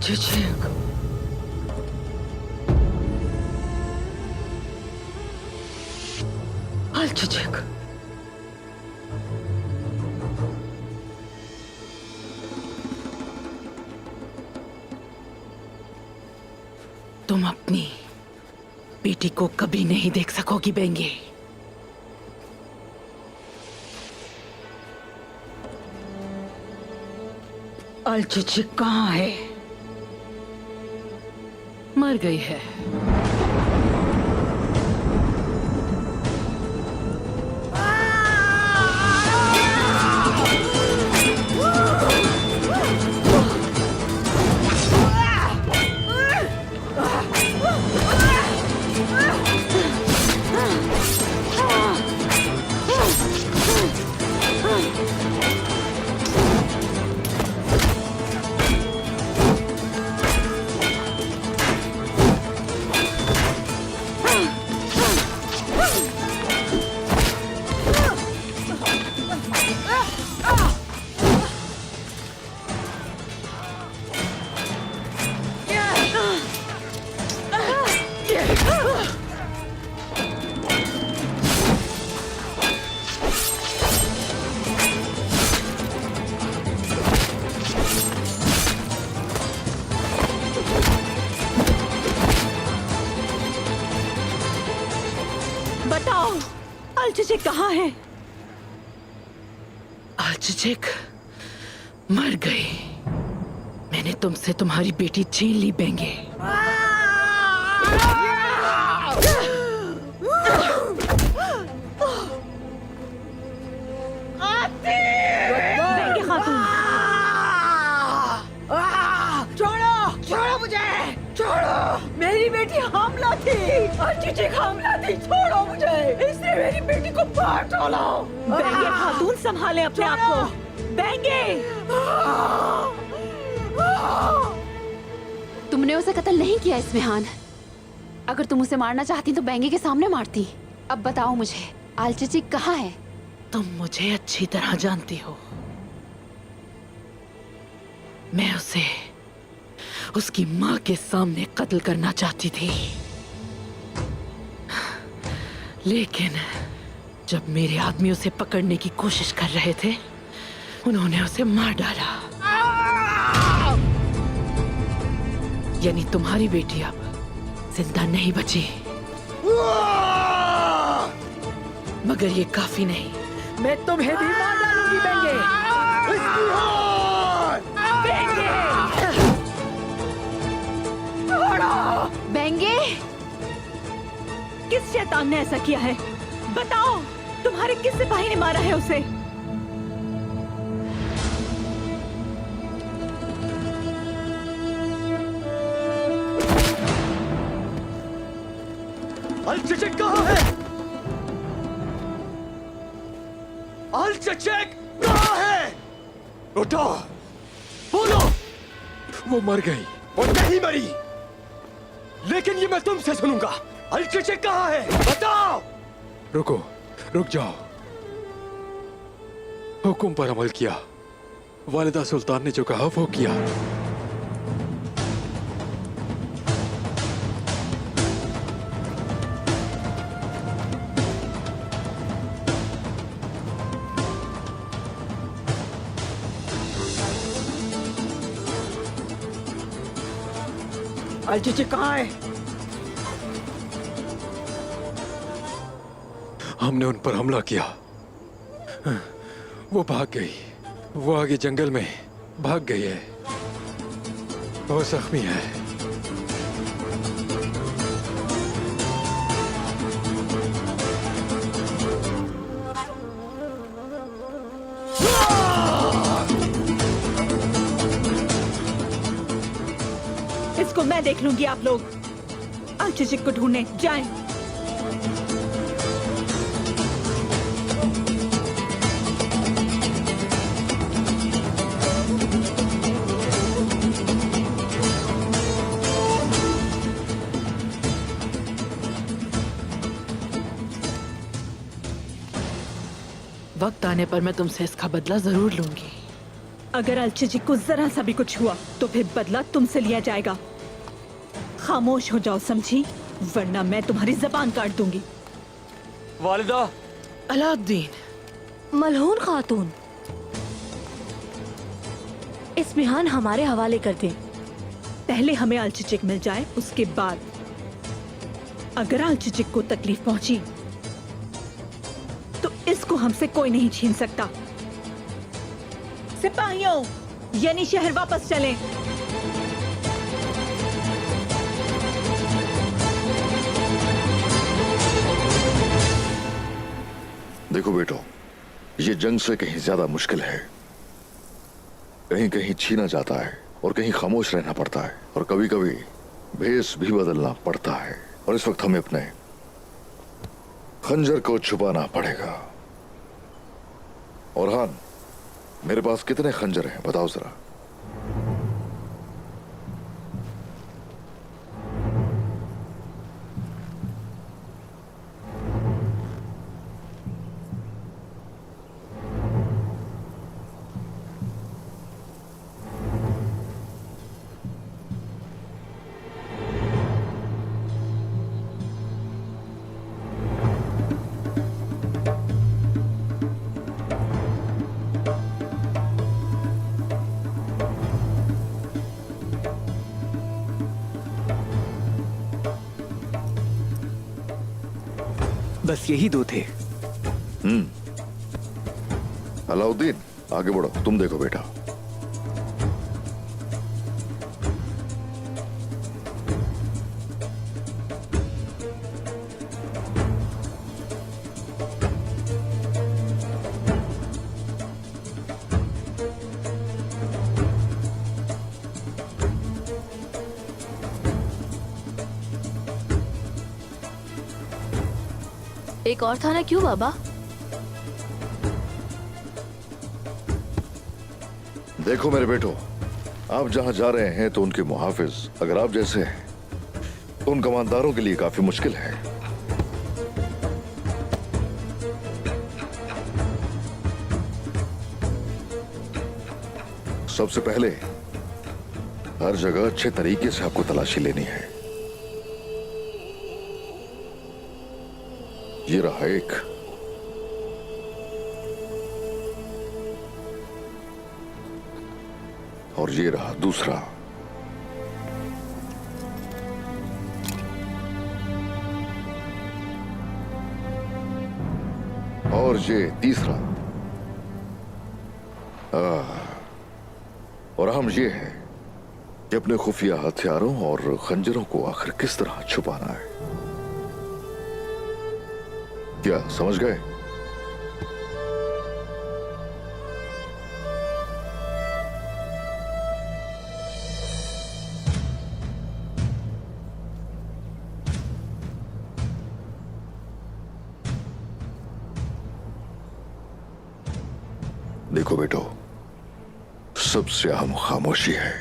चिचिक, आल चिचिक, तुम अपनी बेटी को कभी नहीं देख सकोगी बेंगे। आल चिचिक कहाँ है? मर गई है। बताओ, आल चिचिक कहाँ है? आल चिचिक मर गई। मैंने तुमसे तुम्हारी बेटी छीन ली बेंगे। बेंगे खातून, छोड़ो, छोड़ो मुझे, छोड़ो। मेरी बेटी हमला थी, आल चिचिक हमला थी। छोड़ो मुझे, इसने मेरी बेटी को बाहर डाला। बेंगे खातून संभाले अपने आप को। बेंगे, तुमने उसे कत्ल नहीं किया इस्मेहान। अगर तुम उसे मारना चाहती तो बेंगे के सामने मारती। अब बताओ मुझे, आल चिचिक कहाँ है? तुम मुझे अच्छी तरह जानती हो। मैं उसे उसकी माँ के सामने कत्ल करना चाहती थी, लेकिन जब मेरे आदमी उसे पकड़ने की कोशिश कर रहे थे, उन्होंने उसे मार डाला। यानी तुम्हारी बेटी अब जिंदा नहीं बची। मगर ये काफी नहीं, मैं तुम्हें भी मार डालूंगी बेंगे। बेंगे, किस शैतान ने ऐसा किया है? बताओ, तुम्हारे किस सिपाही ने मारा है उसे? आल चिचिक कहाँ है? आल चिचिक कहाँ है? उठो, बोलो। वो मर गई। वो नहीं मरी, लेकिन ये मैं तुमसे सुनूंगा। अल्चिचिक कहाँ है, बताओ। रुक जाओ। हुक्म पर अमल किया। वालिदा सुल्तान ने जो कहा वो किया। अलचिचिक कहाँ है? हमने उन पर हमला किया, वो भाग गई। वो आगे जंगल में भाग गई है। वो जख्मी है। इसको मैं देख लूंगी। आप लोग अलचिचिक को ढूंढने जाएं। वक्त आने पर मैं तुमसे इसका बदला जरूर लूंगी। अगर अलचिचिक को जरा सा भी कुछ हुआ तो फिर बदला तुमसे लिया जाएगा। खामोश हो जाओ, समझी? वरना मैं तुम्हारी जबान काट दूंगी। वालिदा। अलाउद्दीन। मलहून खातून, इस मिहान हमारे हवाले कर दें। पहले हमें अलचिचिक मिल जाए, उसके बाद अगर अलचिचिक को तकलीफ पहुंची तो इसको हमसे कोई नहीं छीन सकता। सिपाहियों, यानी शहर वापस चलें। देखो बेटो, ये जंग से कहीं ज्यादा मुश्किल है। कहीं कहीं छीना जाता है और कहीं खामोश रहना पड़ता है, और कभी कभी भेष भी बदलना पड़ता है। और इस वक्त हमें अपने खंजर को छुपाना पड़ेगा। और हान, मेरे पास कितने खंजर हैं बताओ जरा। बस यही दो थे। अलाउद्दीन, आगे बढ़ो। तुम देखो बेटा। एक और था ना, क्यों बाबा? देखो मेरे बेटो, आप जहां जा रहे हैं तो उनके मुहाफिज अगर आप जैसे हैं तो उन कमांडरों के लिए काफी मुश्किल है। सबसे पहले हर जगह अच्छे तरीके से आपको तलाशी लेनी है। ये रहा एक, और ये रहा दूसरा। और ये तीसरा। और हम ये है कि अपने खुफिया हथियारों और खंजरों को आखिर किस तरह छुपाना है। क्या समझ गए? देखो बेटो, सबसे अहम खामोशी है।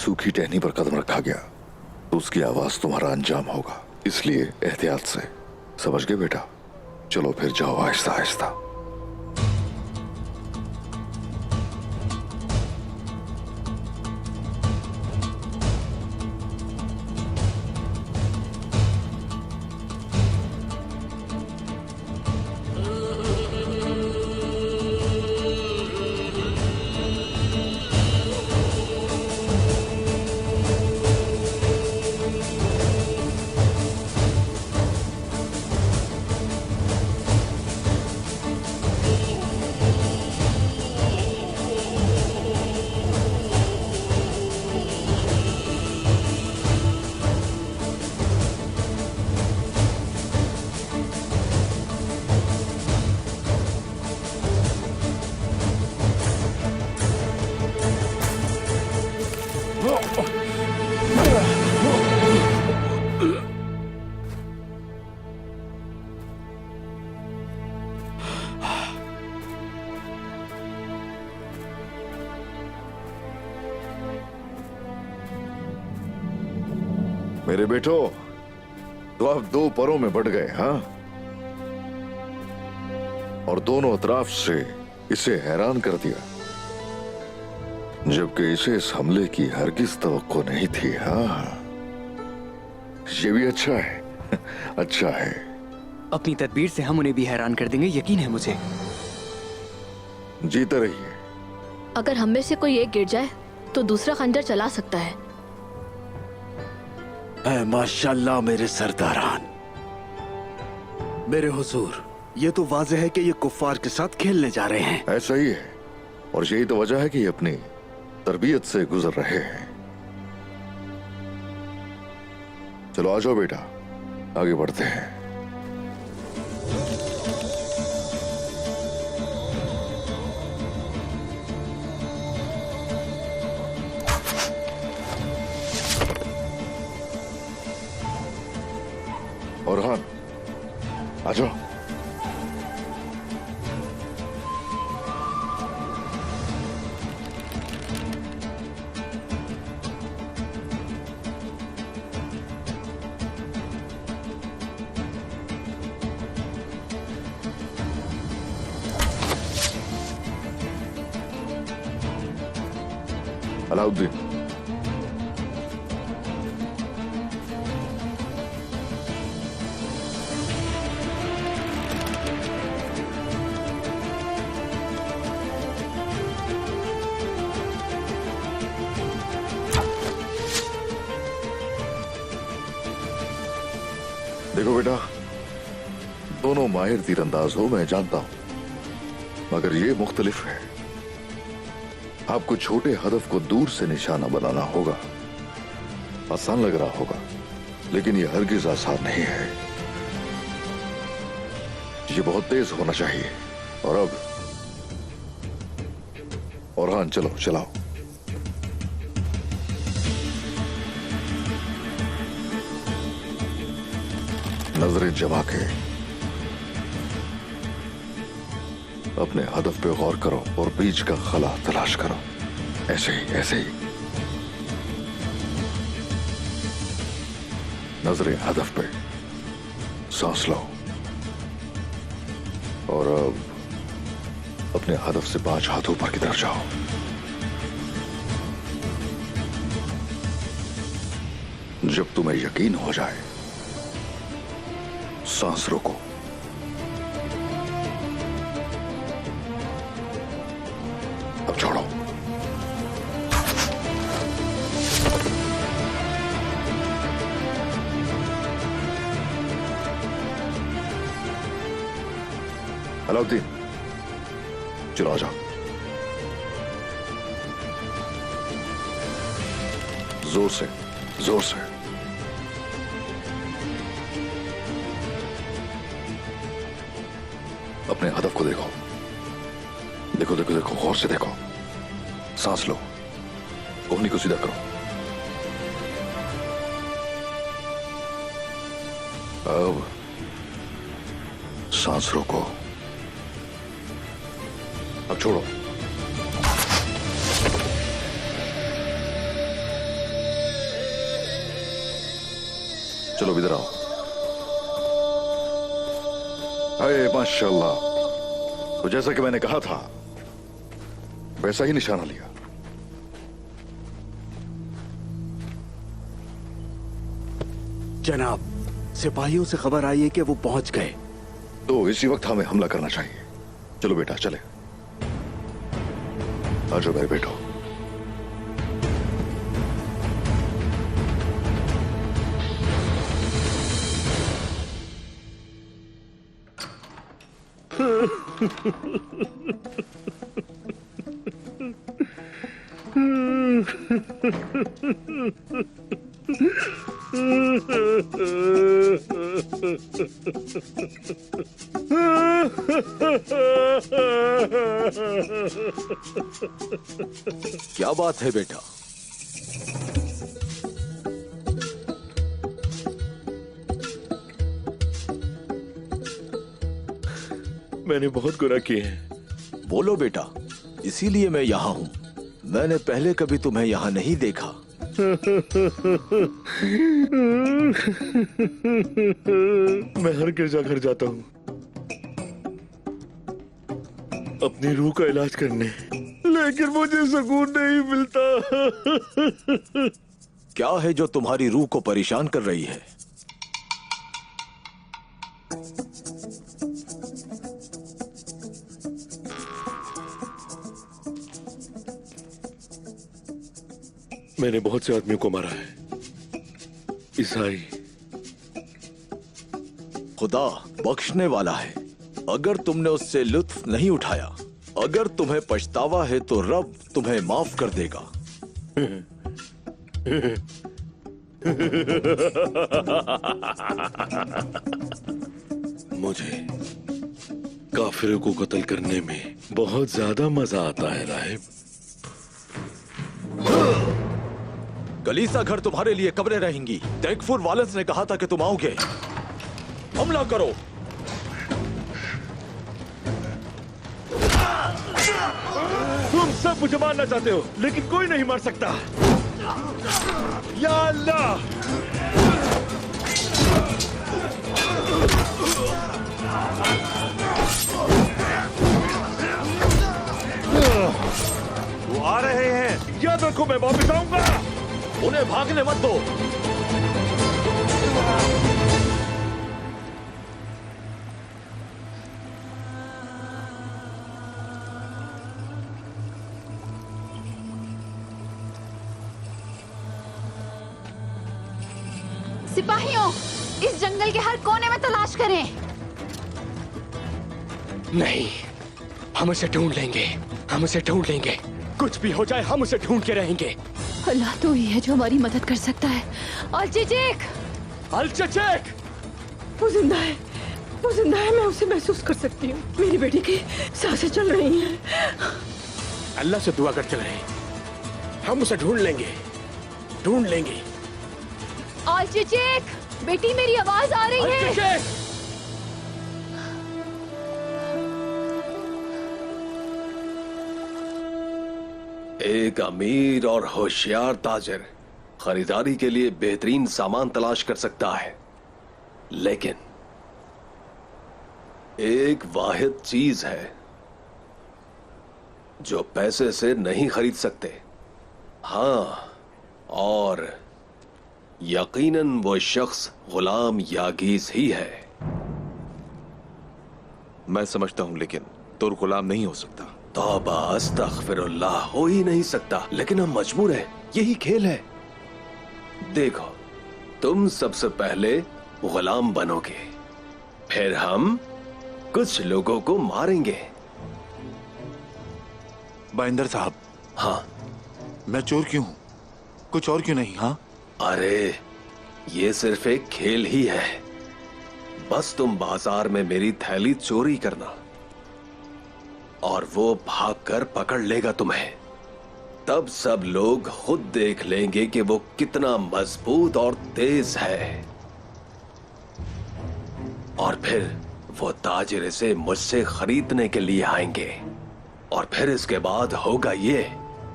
सूखी टहनी पर कदम रखा गया तो उसकी आवाज तुम्हारा अंजाम होगा, इसलिए एहतियात से। समझ गए बेटा? चलो फिर जाओ आहिस्ता आहिस्ता। मेरे बेटो, तो आप दो परों में बढ़ गए, हाँ? और दोनों अतराफ से इसे हैरान कर दिया, जबकि इसे इस हमले की हरगिज तवक्को नहीं थी। हाँ, ये भी अच्छा है, अच्छा है। अपनी तदबीर से हम उन्हें भी हैरान कर देंगे, यकीन है मुझे। जीते रहिए। अगर हम में से कोई एक गिर जाए तो दूसरा खंजर चला सकता है। माशाल्लाह मेरे सरदारान, मेरे हुजूर, ये तो वाज़ेह है कि ये कुफ्फार के साथ खेलने जा रहे हैं। ऐसा ही है, और यही तो वजह है कि ये अपनी तरबियत से गुजर रहे हैं। चलो आ जाओ बेटा, आगे बढ़ते हैं। और हाँ, आ जाओ। अलाउद्दीन, देखो बेटा, दोनों माहिर तीरंदाज हो, मैं जानता हूं, मगर ये मुख्तलिफ है। आपको छोटे हदफ को दूर से निशाना बनाना होगा। आसान लग रहा होगा, लेकिन ये हरगिज आसान नहीं है। ये बहुत तेज होना चाहिए। और अब औरहान, चलो चलाओ। नजरें जमा के अपने हदफ पे गौर करो और बीच का खला तलाश करो। ऐसे ही, ऐसे ही। नजरें हदफ पे, सांस लो, और अब अपने हदफ से 5 हाथ ऊपर की तरफ जाओ। जब तुम्हें यकीन हो जाए, सांस रोको। अब छोड़ो। अलाउद्दीन, चलो आ जाओ। जोर से, जोर से। अपने हदफ को देखो, देखो देखो देखो, गौर से देखो। सांस लो, कोहनी को सीधा करो। अब सांस रोको। अब छोड़ो। साहब इधर आओ। अरे माशाल्लाह, तो जैसा कि मैंने कहा था वैसा ही निशाना लिया। जनाब, सिपाहियों से खबर आई है कि वो पहुंच गए। तो इसी वक्त हमें हमला करना चाहिए। चलो बेटा चले। आ जाओ मेरे बेटो। क्या बात है बेटा? मैंने बहुत गुनाह किए हैं। बोलो बेटा, इसीलिए मैं यहाँ हूँ। मैंने पहले कभी तुम्हें यहाँ नहीं देखा। मैं हर गिरजा घर जाता हूँ अपनी रूह का इलाज करने, लेकिन मुझे सुकून नहीं मिलता। क्या है जो तुम्हारी रूह को परेशान कर रही है? मैंने बहुत से आदमियों को मारा है। ईसाई। खुदा बख्शने वाला है। अगर तुमने उससे लुत्फ नहीं उठाया, अगर तुम्हें पछतावा है तो रब तुम्हें माफ कर देगा। मुझे काफिरों को कत्ल करने में बहुत ज्यादा मजा आता है राहिब। कलीसा घर तुम्हारे लिए कब्रें रहेंगी। टेकफुर वालेंस ने कहा था कि तुम आओगे। हमला करो। तुम सब मुझे मारना चाहते हो, लेकिन कोई नहीं मार सकता। या अल्लाह! वो आ रहे हैं। याद रखो, मैं वापस आऊंगा। उन्हें भागने मत दो। सिपाहियों, इस जंगल के हर कोने में तलाश करें। नहीं, हम उसे ढूंढ लेंगे। हम उसे ढूंढ लेंगे। कुछ भी हो जाए, हम उसे ढूंढ के रहेंगे। अल्लाह तो ही है जो हमारी मदद कर सकता है। अल-चेचेक! अल-चेचेक! वो जिंदा है, वो जिंदा है। मैं उसे महसूस कर सकती हूँ। मेरी बेटी की सांसें चल रही हैं। अल्लाह से दुआ कर चल रहे। हम उसे ढूंढ लेंगे, ढूंढ लेंगे। अल-चेचेक! बेटी, मेरी आवाज आ रही है। एक अमीर और होशियार ताजिर खरीदारी के लिए बेहतरीन सामान तलाश कर सकता है, लेकिन एक वाहिद चीज है जो पैसे से नहीं खरीद सकते। हाँ, और यकीनन वो शख्स गुलाम यागीज ही है। मैं समझता हूं, लेकिन तुर गुलाम नहीं हो सकता। तौबा अस्तगफिरुल्लाह, हो ही नहीं सकता। लेकिन हम मजबूर हैं, यही खेल है। देखो, तुम सबसे पहले गुलाम बनोगे, फिर हम कुछ लोगों को मारेंगे। बाइंदर साहब। हाँ। मैं चोर क्यों हूं? कुछ और क्यों नहीं? हाँ, अरे ये सिर्फ एक खेल ही है। बस तुम बाजार में मेरी थैली चोरी करना और वो भागकर पकड़ लेगा तुम्हें। तब सब लोग खुद देख लेंगे कि वो कितना मजबूत और तेज है, और फिर वो ताजिर इसे मुझसे खरीदने के लिए आएंगे। और फिर इसके बाद होगा ये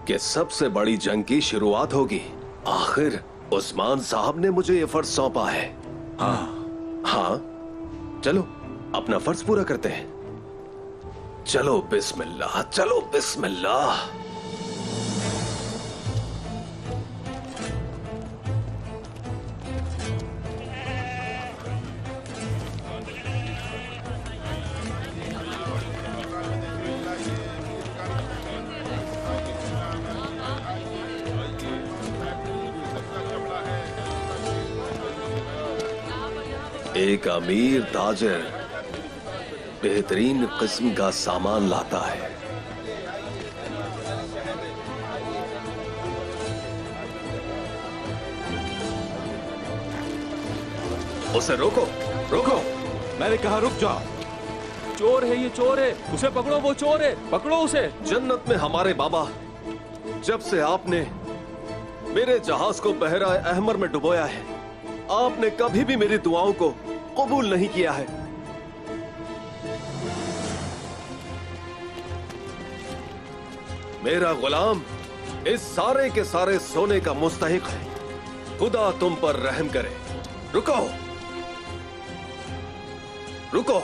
कि सबसे बड़ी जंग की शुरुआत होगी। आखिर उस्मान साहब ने मुझे ये फर्ज सौंपा है। हाँ, चलो अपना फर्ज पूरा करते हैं। चलो बिस्मिल्लाह, चलो बिस्मिल्लाह। एक अमीर ताजिर बेहतरीन किस्म का सामान लाता है। उसे रोको, रोको। मैंने कहा रुक जाओ। चोर है, ये चोर है, उसे पकड़ो, वो चोर है, पकड़ो उसे। जन्नत में हमारे बाबा, जब से आपने मेरे जहाज को बहरा अहमर में डुबोया है, आपने कभी भी मेरी दुआओं को कबूल नहीं किया है। मेरा गुलाम इस सारे के सारे सोने का मुस्तहिक है। खुदा तुम पर रहम करे। रुको, रुको।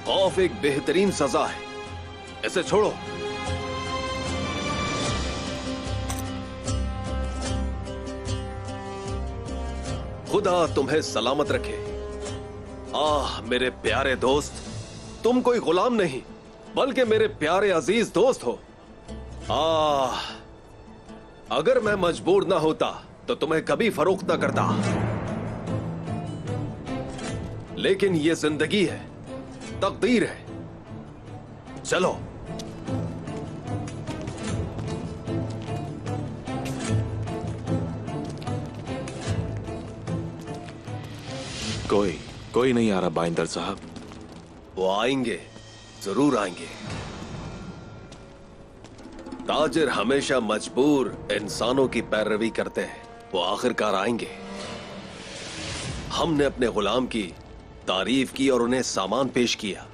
खौफ एक बेहतरीन सजा है, इसे छोड़ो। खुदा तुम्हें सलामत रखे। आह मेरे प्यारे दोस्त, तुम कोई गुलाम नहीं बल्कि मेरे प्यारे अजीज दोस्त हो। आह अगर मैं मजबूर ना होता तो तुम्हें कभी फरोख्त ना करता, लेकिन ये जिंदगी है, तकदीर है। चलो। कोई नहीं आ रहा बाइंदर साहब। वो आएंगे, जरूर आएंगे। ताजिर हमेशा मजबूर इंसानों की पैरवी करते हैं, वो आखिरकार आएंगे। हमने अपने गुलाम की तारीफ की और उन्हें सामान पेश किया,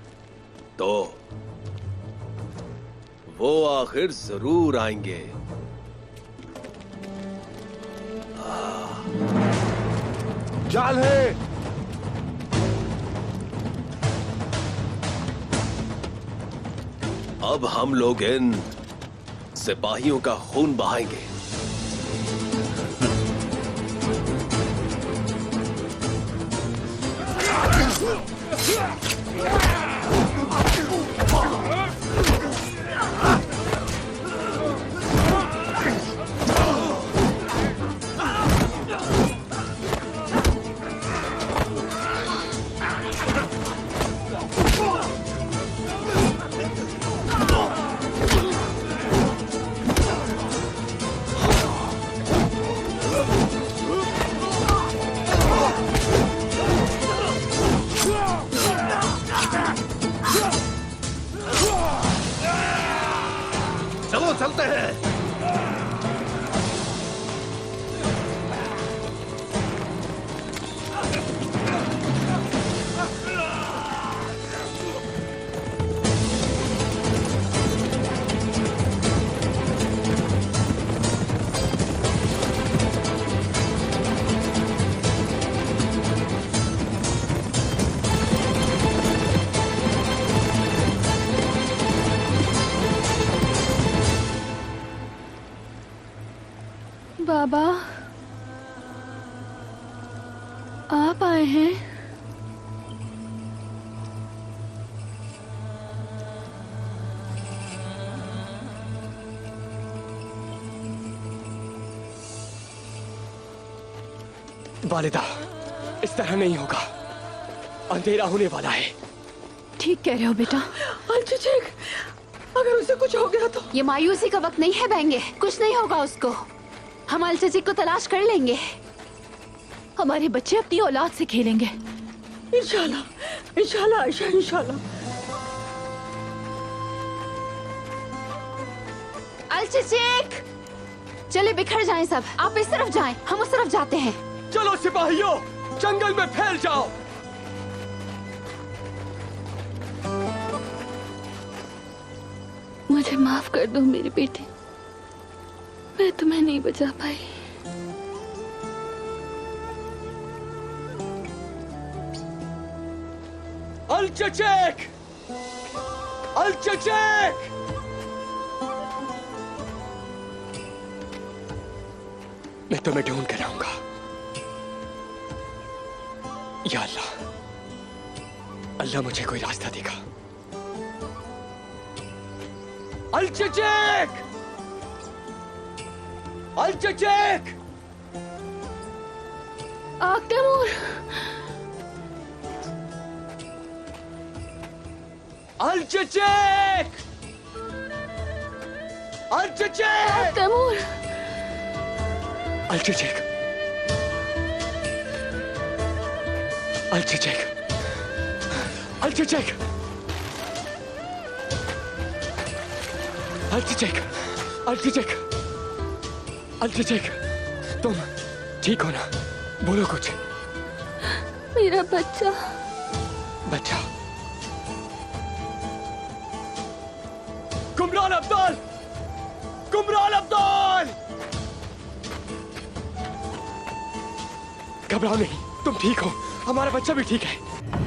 तो वो आखिर जरूर आएंगे। जाल है। अब हम लोग इन सिपाहियों का खून बहाएंगे। चलो चलते हैं। बाबा, आप आए हैं? वालिदा, इस तरह नहीं होगा, अंधेरा होने वाला है। ठीक कह रहे हो बेटा। अलचेचक, अगर उसे कुछ हो गया तो? ये मायूसी का वक्त नहीं है बेंगे, कुछ नहीं होगा उसको। हम अलचेचक को तलाश कर लेंगे। हमारे बच्चे अपनी औलाद से खेलेंगे। इंशाल्लाह, इंशाल्लाह आयशा, इंशाल्लाह। अलचेचक, चले बिखर जाएं सब। आप इस तरफ जाएं, हम उस तरफ जाते हैं। चलो सिपाहियों, जंगल में फैल जाओ। मुझे माफ कर दो मेरी बेटी, मैं तुम्हें नहीं बचा पाई। अल-चचेक! अल-चचेक! मैं तुम्हें ढूंढ कर आऊंगा। या अल्लाह, अल्लाह मुझे कोई रास्ता देगा। अल-चचेक! अल-चचेक! तैमूर! अल-चचेक! अल-चचेक! तैमूर! अल-चचेक! अल-चचेक! अल-चचेक! अल-चचेक! अल-चचेक! अल-चचेक! तुम ठीक हो ना? बोलो कुछ। मेरा बच्चा। बच्चा? कुमरान अब्दुल! कुमरान अब्दुल! घबराओ नहीं, तुम ठीक हो, हमारा बच्चा भी ठीक है।